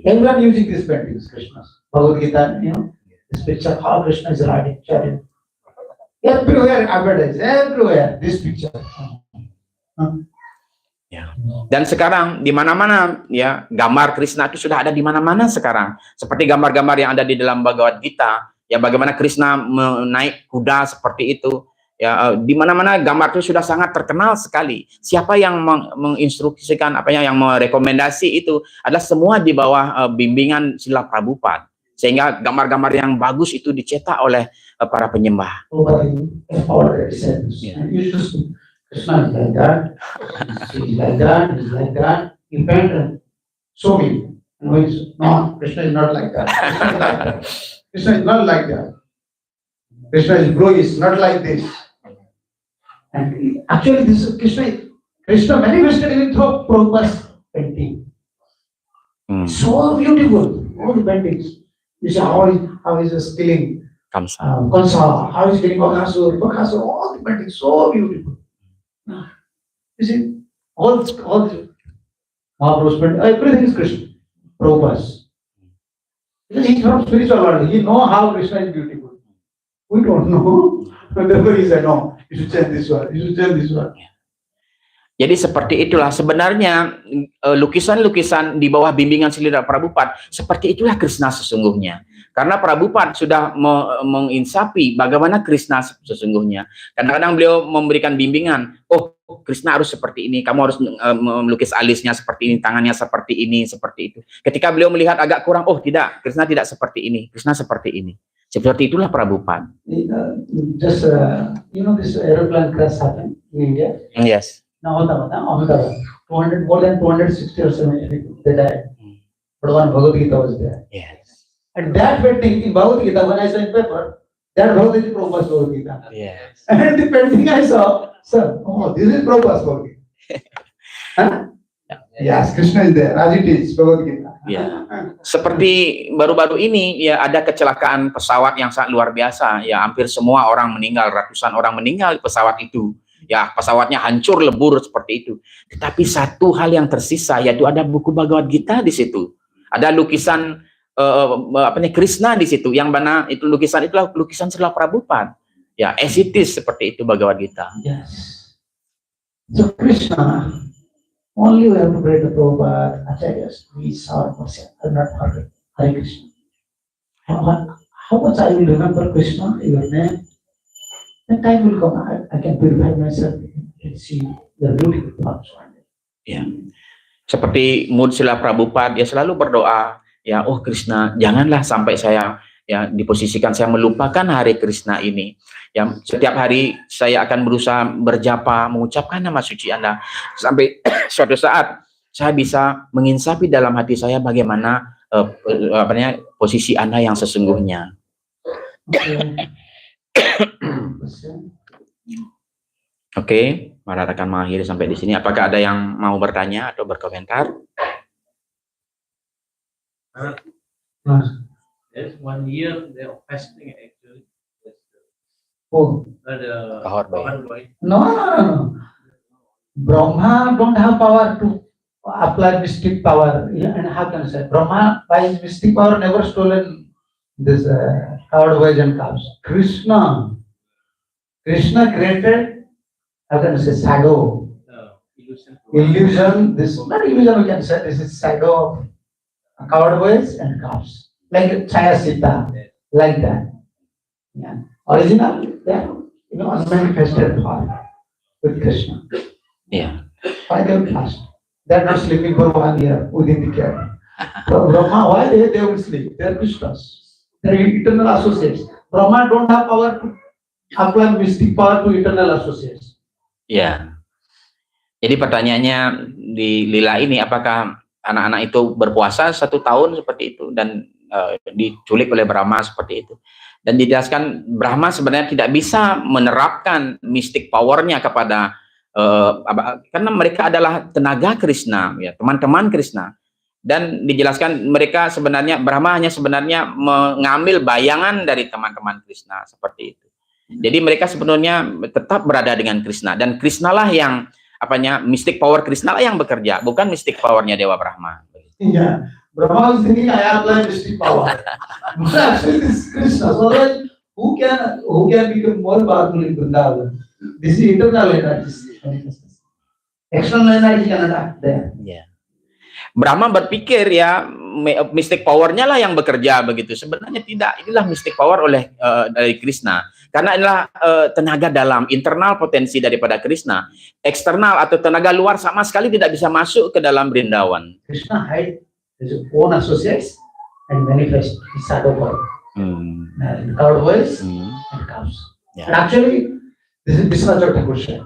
Everyone using these paintings, Krishna's. Bhagavad Gita, this picture, how Krishna is riding chariot. Everywhere, advertise, everywhere, this picture. Ya. Dan sekarang di mana-mana ya gambar Krishna itu sudah ada di mana-mana sekarang. Seperti gambar-gambar yang ada di dalam Bhagavad Gita, ya bagaimana Krishna menaik kuda seperti itu. Ya di mana-mana gambar itu sudah sangat terkenal sekali. Siapa yang menginstruksikan yang merekomendasi itu adalah semua di bawah bimbingan Srila Prabhupada. Sehingga gambar-gambar yang bagus itu dicetak oleh para penyembah. Krishna is like that, he is like that, he is like that. He paint and show me. No, Krishna is not like that. Krishna is not like that. Krishna is bluish, not like this. And actually, this is Krishna manifested even through Prabhupada's painting. So beautiful, all the paintings. You see how is killing Kamsa, how is killing Bakasur, all the paintings so beautiful. You see, all the Mahaprabhu's painting, everything is Krishna, Prabhupada's. Because he's from spiritual world, he knows how Krishna is beautiful. We don't know. Therefore he said, no, you should change this one, you should change this one. Jadi seperti itulah sebenarnya lukisan-lukisan di bawah bimbingan Srila Prabhupada, seperti itulah Krishna sesungguhnya. Karena Prabhupada sudah menginsapi bagaimana Krishna sesungguhnya. Kadang-kadang beliau memberikan bimbingan, oh Krishna harus seperti ini, kamu harus melukis alisnya seperti ini, tangannya seperti ini, seperti itu. Ketika beliau melihat agak kurang, oh tidak, Krishna tidak seperti ini, Krishna seperti ini. Seperti itulah Prabhupada. Just, this aeroplane crash happened in India. Yes. Now, Ahmedabad, more than 260 or 70 people, they died. But one Bhagavad Gita was there. Yes. And that painting in Bhagavad Gita, when I saw in paper, that Bhagavad Gita, Prabhupada's Bhagavad Gita. Yes. And the painting I saw, sir, oh, this is Prabhupada's Bhagavad Gita. Huh? Yes, Krishna is there, as it is, Bhagavad Gita. Ya, seperti baru-baru ini ya ada kecelakaan pesawat yang sangat luar biasa. Ya, hampir semua orang meninggal, ratusan orang meninggal di pesawat itu. Ya, pesawatnya hancur lebur seperti itu. Tetapi satu hal yang tersisa yaitu ada buku Bhagavad Gita di situ. Ada lukisan Krishna di situ. Yang mana itu lukisan itulah lukisan Srila Prabhupada. Ya, as it is seperti itu Bhagavad Gita. Yes. So Krishna, only we have to pray to Prabhupada, Acharyas, we saw Mercy, I'm not Hare Krishna. How much I will remember Krishna, your name, then time will come, I can purify myself and see the beautiful thoughts. Ya, seperti mood Srila Prabhupada, dia selalu berdoa, ya, oh Krishna, janganlah sampai saya ya diposisikan saya melupakan Hare Krishna ini. Ya, setiap hari saya akan berusaha berjapa, mengucapkan nama suci Anda sampai suatu saat saya bisa menginsapi dalam hati saya bagaimana posisi Anda yang sesungguhnya. Oke, Marat akan mengakhiri sampai di sini. Apakah ada yang mau bertanya atau berkomentar? There's 1 year they are fasting actually. Oh, The Kahor Boy. no. Brahma don't have power to apply mystic power. And how can I say? Brahma by his mystic power never stolen this covered boys and calves. Krishna created, how can I say, shadow, illusion, this, not illusion we can say, this is shadow of covered boys and calves. Like Chaya Sita, like that. Yeah. Original, they are, unmanifested form with Krishna. Ya. Why they will fast? They are not sleeping for 1 year within the care. Brahma, why they will sleep? They are Krishnas. They are eternal associates. Brahma don't have power to apply mystic power to eternal associates. Ya. Jadi pertanyaannya di lila ini, apakah anak-anak itu berpuasa 1 tahun seperti itu dan diculik oleh Brahma seperti itu? Dan dijelaskan Brahma sebenarnya tidak bisa menerapkan mystic powernya kepada karena mereka adalah tenaga Krishna, ya, teman-teman Krishna. Dan dijelaskan mereka sebenarnya Brahma hanya sebenarnya mengambil bayangan dari teman-teman Krishna seperti itu. Jadi mereka sebenarnya tetap berada dengan Krishna dan Krishna lah yang mystic power Krishna lah yang bekerja, bukan mystic powernya Dewa Brahma. Yeah. Brahma is thinking I apply mystic power. But actually this is Krishna. So then who can become more powerful in Vrindavan? This is internal energy. External energy cannot act there. Ya. Brahma berpikir ya mystic powernya lah yang bekerja begitu. Sebenarnya tidak. Inilah mystic power oleh dari Krishna. Karena inilah tenaga dalam, internal potensi daripada Krishna. Eksternal atau tenaga luar sama sekali tidak bisa masuk ke dalam Vrindavan. Krishna hide his own associates and manifest his shadow form. Covered boys and cows. Yeah. And actually, this is Vishwanath Thakur said.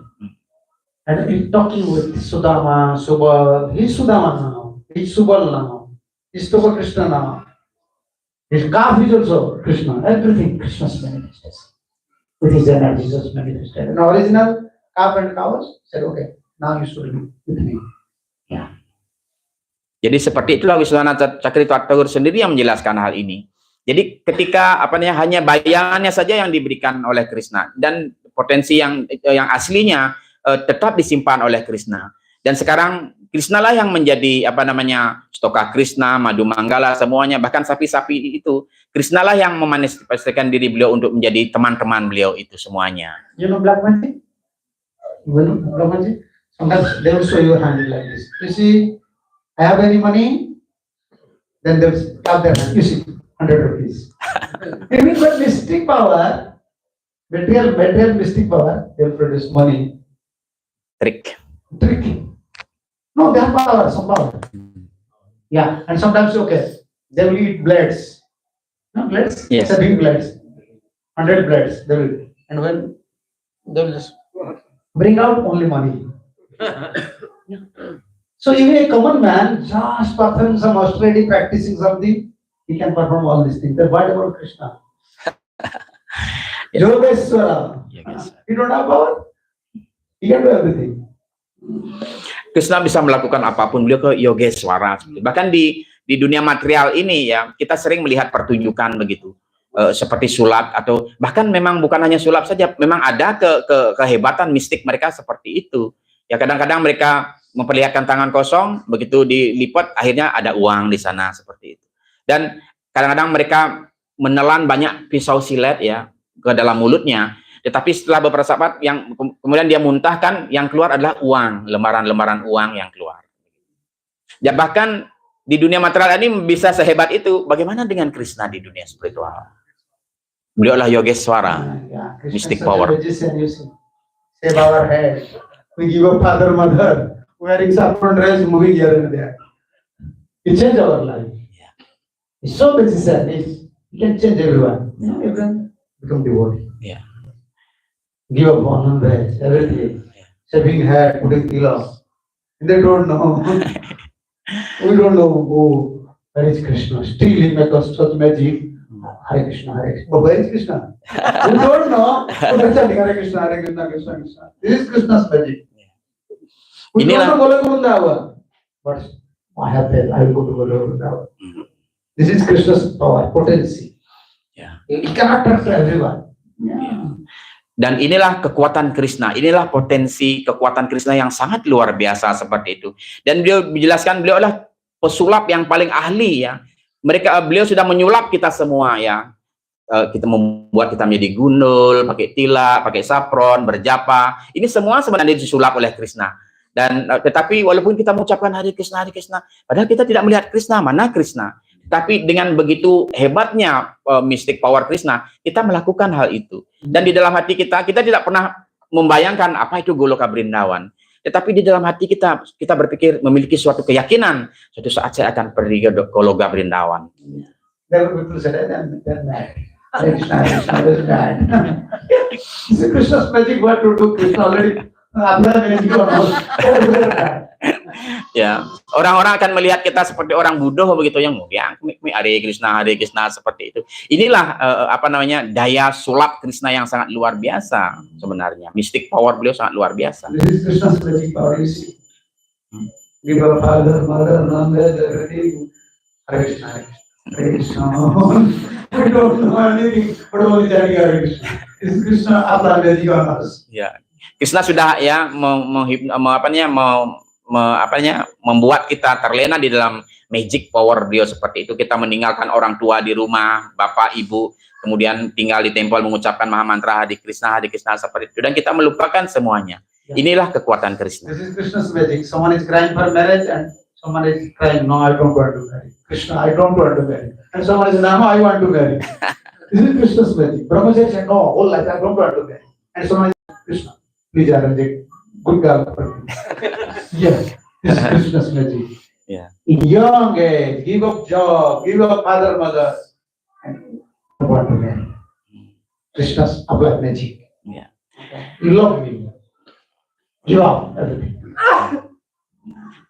And in talking with Sudama, Subal, he's Sudama now, he's Subal now, he's Thakur Krishna now. His calf is also Krishna. Everything Krishna's manifestation. With his energy just manifested. And original calf and cows said, okay, now you should be with me. Yeah. Jadi seperti itulah Wiswanath Chakravarti sendiri yang menjelaskan hal ini. Jadi ketika hanya bayangannya saja yang diberikan oleh Krishna dan potensi yang aslinya tetap disimpan oleh Krishna. Dan sekarang Krishna lah yang menjadi Stoka Krishna, Madu Manggala semuanya, bahkan sapi-sapi itu Krishna lah yang memanifestasikan diri beliau untuk menjadi teman-teman beliau itu semuanya. You know black magic? You know black magic? Sometimes they will show your hand like this. You see, I have any money? Then they will clap their hand. You see, 100 rupees. Even with mystic power, material mystic power, they will produce money. Trick. No, they have power, some power. Yeah, and sometimes, okay, they will eat blades. No, blades? Yes. 7 blades. 100 blades, they will. And when they will just bring out only money. So even a common man, just perform some austerity, practicing something, he can perform all these things. Then what about Krishna? Yogeshwara. He don't have power. He can do everything. Krishna bisa melakukan apapun, beliau ke Yogeshwara. Bahkan di di dunia material ini ya, kita sering melihat pertunjukan begitu. Seperti sulap atau bahkan memang bukan hanya sulap saja, memang ada kehebatan mistik mereka seperti itu. Ya kadang-kadang mereka memperlihatkan tangan kosong, begitu dilipat akhirnya ada uang di sana seperti itu. Dan kadang-kadang mereka menelan banyak pisau silet ya ke dalam mulutnya, tetapi setelah beberapa saat yang kemudian dia muntahkan, yang keluar adalah uang, lembaran-lembaran uang yang keluar. Ya bahkan di dunia material ini bisa sehebat itu. Bagaimana dengan Krishna di dunia spiritual? Beliau adalah Yogeswara, mystic power. Save our head. We give up father, mother, wearing saffron dress, moving here and there. It change our life. It's so magician. It can change everyone. You can become devotee. Yeah. Give up on dress, everything. Shaving hair, putting tilak. They don't know. We don't know who. Where is Krishna? Still he makes us such magic. Hare Krishna, Hare Krishna. But where is Krishna? We don't know. But they're saying Hare Krishna, Hare Krishna, Krishna, Krishna. This is Krishna's magic. We don't know Goloka Vrindavan. But I have faith. I will go to Goloka Vrindavan. This is Krishna's power, potency. Yeah. It cannot touch everyone. Yeah. Dan inilah kekuatan Krishna, inilah potensi kekuatan Krishna yang sangat luar biasa seperti itu. Dan beliau menjelaskan beliau adalah pesulap yang paling ahli ya. Beliau sudah menyulap kita semua ya. Kita membuat kita menjadi gundul, pakai tilak, pakai saffron, berjapa. Ini semua sebenarnya disulap oleh Krishna. Dan tetapi walaupun kita mengucapkan Hare Krishna, padahal kita tidak melihat Krishna, mana Krishna. Tapi dengan begitu hebatnya mystic power Krishna, kita melakukan hal itu. Dan di dalam hati kita tidak pernah membayangkan apa itu Goloka Vrindavan. Tetapi di dalam hati kita berpikir, memiliki suatu keyakinan, suatu saat saya akan pergi ke Goloka Vrindavan. There were people said, they're mad. Krishna is mad. This is Krishna's magic, what to do? Krishna already, ya, orang-orang akan melihat kita seperti orang bodoh begitu yang Hare Krishna seperti itu. Inilah daya sulap Krishna yang sangat luar biasa sebenarnya. Mystic power beliau sangat luar biasa. This is Krishna's magic power, you see. Give our father, mother, everything. Hare Krishna, Hare Krishna. We don't know anything, but only Hare Krishna. This is Krishna apply magic on us. Ya, Krishna sudah ya membuat kita terlena di dalam magic power beliau seperti itu. Kita meninggalkan orang tua di rumah, bapak, ibu, kemudian tinggal di tempel mengucapkan maha mantra Hare Krishna seperti itu. Dan kita melupakan semuanya. Inilah kekuatan Krishna. This is Krishna's magic. Someone is crying for marriage and someone is crying, no, I don't want to marry. Krishna, I don't want to marry. And someone is, no, I want to marry. This is Krishna's magic. Brahmacharya said, no, whole life I don't want to marry. And someone is, Krishna, please arrange a good girl for me. Yes, this is Krishna's magic. Yeah. In young age, give up job, give up father, mother, and don't want to marry. Krishna's applied magic. Yeah. You love me. Give up everything.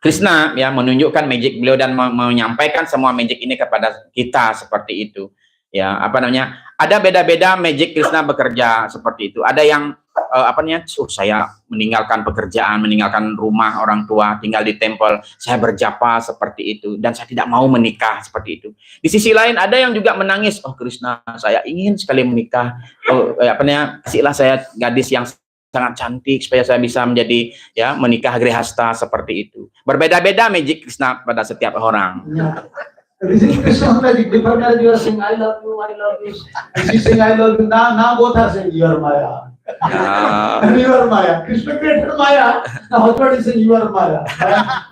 Krishna ya menunjukkan magic beliau dan menyampaikan semua magic ini kepada kita seperti itu. Ya, ada beda-beda magic Krishna bekerja seperti itu. Ada yang saya meninggalkan pekerjaan, meninggalkan rumah orang tua, tinggal di tempel, saya berjapa seperti itu dan saya tidak mau menikah seperti itu. Di sisi lain ada yang juga menangis, oh Krishna, saya ingin sekali menikah. Kasihlah saya gadis yang sangat cantik supaya saya bisa menjadi menikah grihasta seperti itu. Berbeda-beda magic Krishna pada setiap orang. Yeah. This is Krishna's magic. Before marriage, you are saying, I love you, I love you. And she's saying, I love you. Now both are saying, you are Maya. And you are Maya. Krishna created Maya. Now husband is saying, you are Maya.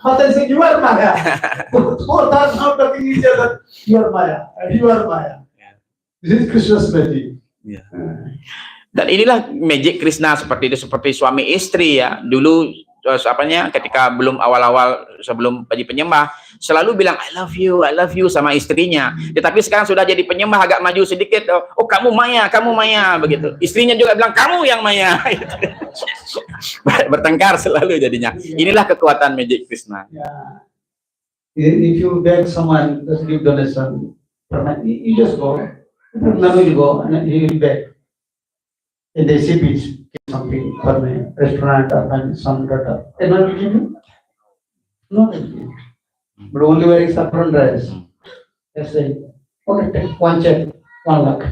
Mother is saying, you are Maya. Both are now talking each other, you are Maya. And you are Maya. This is Krishna's magic. Yeah. Dan inilah magic Krishna seperti itu, seperti suami istri ya. Dulu ketika belum awal-awal sebelum jadi penyembah selalu bilang I love you sama istrinya. Tetapi sekarang sudah jadi penyembah agak maju sedikit, oh kamu Maya begitu. Istrinya juga bilang kamu yang Maya. Bertengkar selalu jadinya. Inilah kekuatan magic Krishna. Yeah. If you beg someone to give donation, you just go. Now you go and he will beg. In the sea beach, something for me, restaurant or some daughter. And I will give you? No, I will give you. but only wearing saffron dress. They say, okay, take one check, 1 lakh.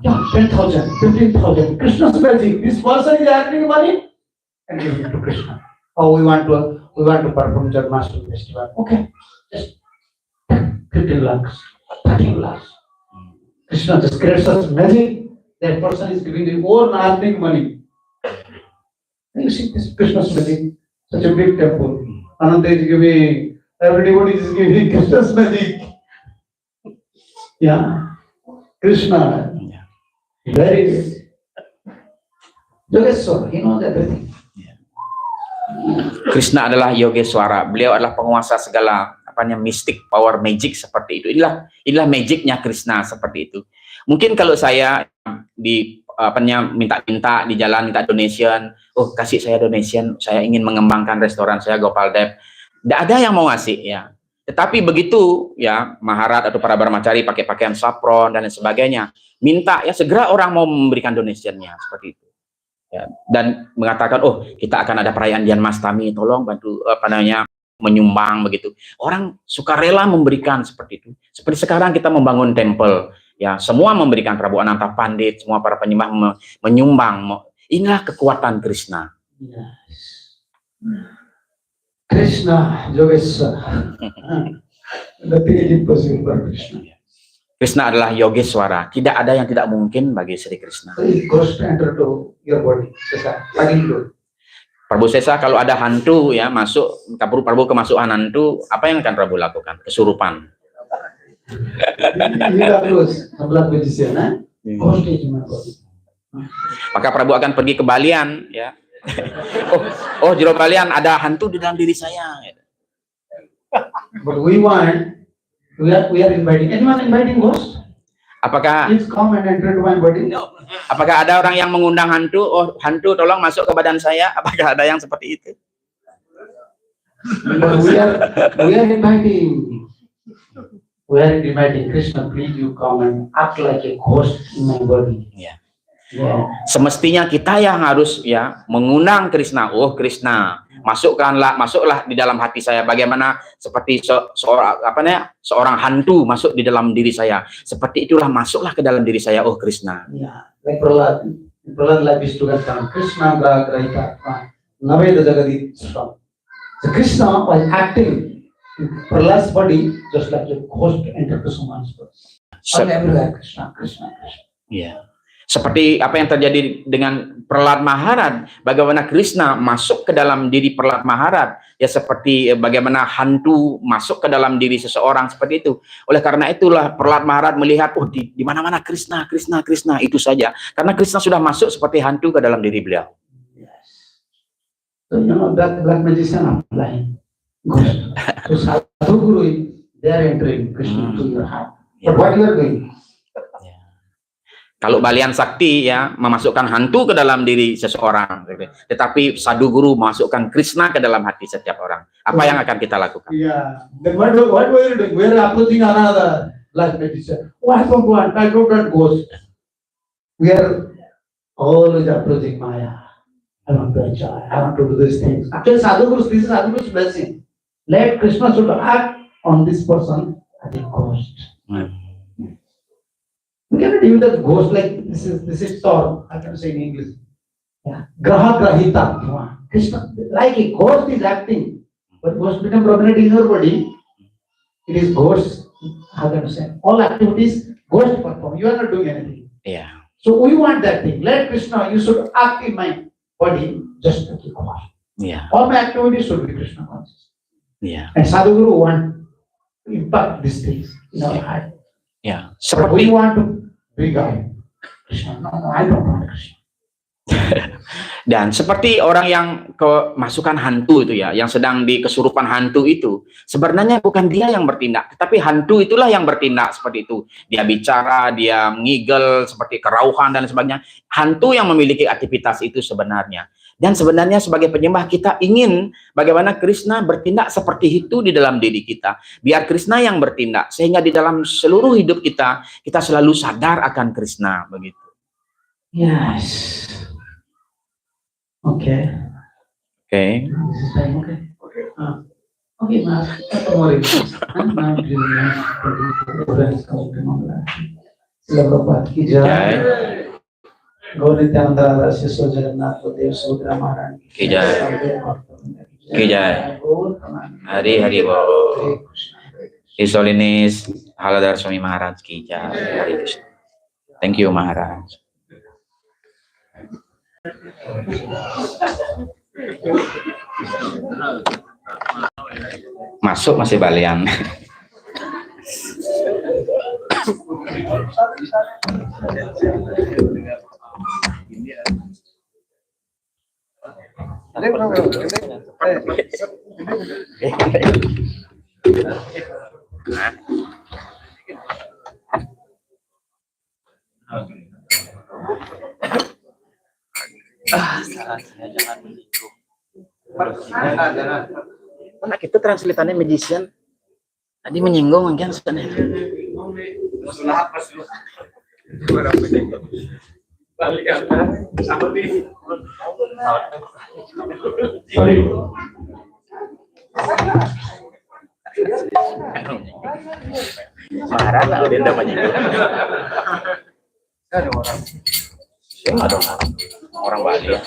Yeah, 10,000, 15,000. Krishna's magic. This person is earning money and give it to Krishna. Oh, we want to perform Janmashtami festival. Okay, just 15 lakhs, 13 lakhs. Krishna just creates such magic. That person is giving his own earning money. You see this Krishna's magic, such a big temple. Ananda is giving, everybody is giving Krishna's magic. Yeah, Krishna, very good. Yogeshwara, he knows everything. Krishna adalah Yogeswara. Beliau adalah penguasa segala mistik, power, magic seperti itu. Inilah magicnya Krishna seperti itu. Mungkin kalau saya di minta-minta di jalan, minta donation, oh kasih saya donation, saya ingin mengembangkan restoran saya Gopal Dev. Tidak ada yang mau ngasih ya. Tetapi begitu ya Maharat atau para brahmachari pakai pakaian saffron dan lain sebagainya, minta ya segera orang mau memberikan donationnya seperti itu. Ya, dan mengatakan, oh kita akan ada perayaan Janmashtami, tolong bantu menyumbang begitu. Orang sukarela memberikan seperti itu. Seperti sekarang kita membangun temple, ya semua memberikan. Prabu Ananta Pandit, semua para penyembah menyumbang. Inilah kekuatan Krishna. Yes. Krishna, Yogeshwara. Nothing is impossible for Krishna. Krishna adalah Yogeswara. Tidak ada yang tidak mungkin bagi Sri Krishna. So he goes to enter to your body. Sesa, lagi itu. Prabu Sesa, kalau ada hantu ya masuk, Prabu kemasukan hantu, apa yang akan Prabu lakukan? Kesurupan. He goes, sebelah magician, eh? Ghost is in my body. Maka Prabu akan pergi ke Balian, ya. oh jero Balian ada hantu di dalam diri saya. But we are inviting. Anyone inviting ghost? Apakah Please come and enter to my body. apakah ada orang yang mengundang hantu? Oh, hantu tolong masuk ke badan saya. Apakah ada yang seperti itu? But we are inviting. We are inviting Krishna. Please you come and act like a ghost in my body. Ya. Yeah. Semestinya kita yang harus ya mengundang Krishna. Oh Krishna, masuklah di dalam hati saya. Bagaimana seperti seorang hantu masuk di dalam diri saya. Seperti itulah masuklah ke dalam diri saya. Oh Krishna. Yeah. Like Prahlad life is to get Krishna Grahita Naveda Jagadi Sram. So Krishna was acting in Prahlad's body just like a ghost entered to someone's body. All everywhere Krishna, Krishna, Krishna. Ya. Seperti apa yang terjadi dengan Prahlad Maharaj, bagaimana Krishna masuk ke dalam diri Prahlad Maharaj, ya seperti bagaimana hantu masuk ke dalam diri seseorang seperti itu. Oleh karena itulah Prahlad Maharaj melihat, oh di mana-mana Krishna, Krishna, Krishna, itu saja. Karena Krishna sudah masuk seperti hantu ke dalam diri beliau. Yes. So you know that black magician are blind. Ghost. So Sadhu Guru, they are entering Krishna to your heart. But what you are doing? Kalau Balian Sakti ya memasukkan hantu ke dalam diri seseorang, tetapi Sadhu Guru memasukkan Krishna ke dalam hati setiap orang. Apa yang akan kita lakukan? Yeah. Then what were you doing? We are approaching another black magician. Oh, I don't want. I don't want ghost. We are always approaching Maya. I want to enjoy. I want to do these things. Actually, Sadhu Guru's, this is Sadhu Guru's blessing. Let Krishna should act on this person as a ghost. We cannot use that ghost like this is Thor. I can say in English. Yeah. Graha Grahita. Krishna, like a ghost is acting. But ghost become prominent in your body. It is ghost. How can I say? All activities ghost perform. You are not doing anything. Yeah. So we want that thing. Let Krishna, you should act in my body just like a ghost. Yeah. All my activities should be Krishna conscious. Yeah. And Sadhguru want to impact these things in our heart. Ya, But we seperti want to be guide Krishna. No, I don't want Krishna. dan seperti orang yang kemasukan hantu itu ya, yang sedang di kesurupan hantu itu, sebenarnya bukan dia yang bertindak, tetapi hantu itulah yang bertindak seperti itu. Dia bicara, dia ngigel seperti kerauhan dan sebagainya. Hantu yang memiliki aktivitas itu sebenarnya. Dan sebenarnya sebagai penyembah kita ingin bagaimana Krishna bertindak seperti itu di dalam diri kita. Biar Krishna yang bertindak, sehingga di dalam seluruh hidup kita, kita selalu sadar akan Krishna, begitu. Yes. Okay. Oke. This is fine. Okay. Okay, ma'am. Don't worry. Ma'am, please, Sila Prabhupada की Jai. जय गौर नित्यानंद राधा शिष्य जगन्नाथ देव सुभद्रा महारानी की जय। की जय। Hari Hari Bol. His Holiness Haladhar Swami Maharaj ki jai. Hari Krishna. Thank you Maharaj. Masuk masih balian. Anak itu translatannya magician. Tadi menyinggung mungkin sebenarnya. Marah lah dia udah menyinggung. Ada orang Bali ya.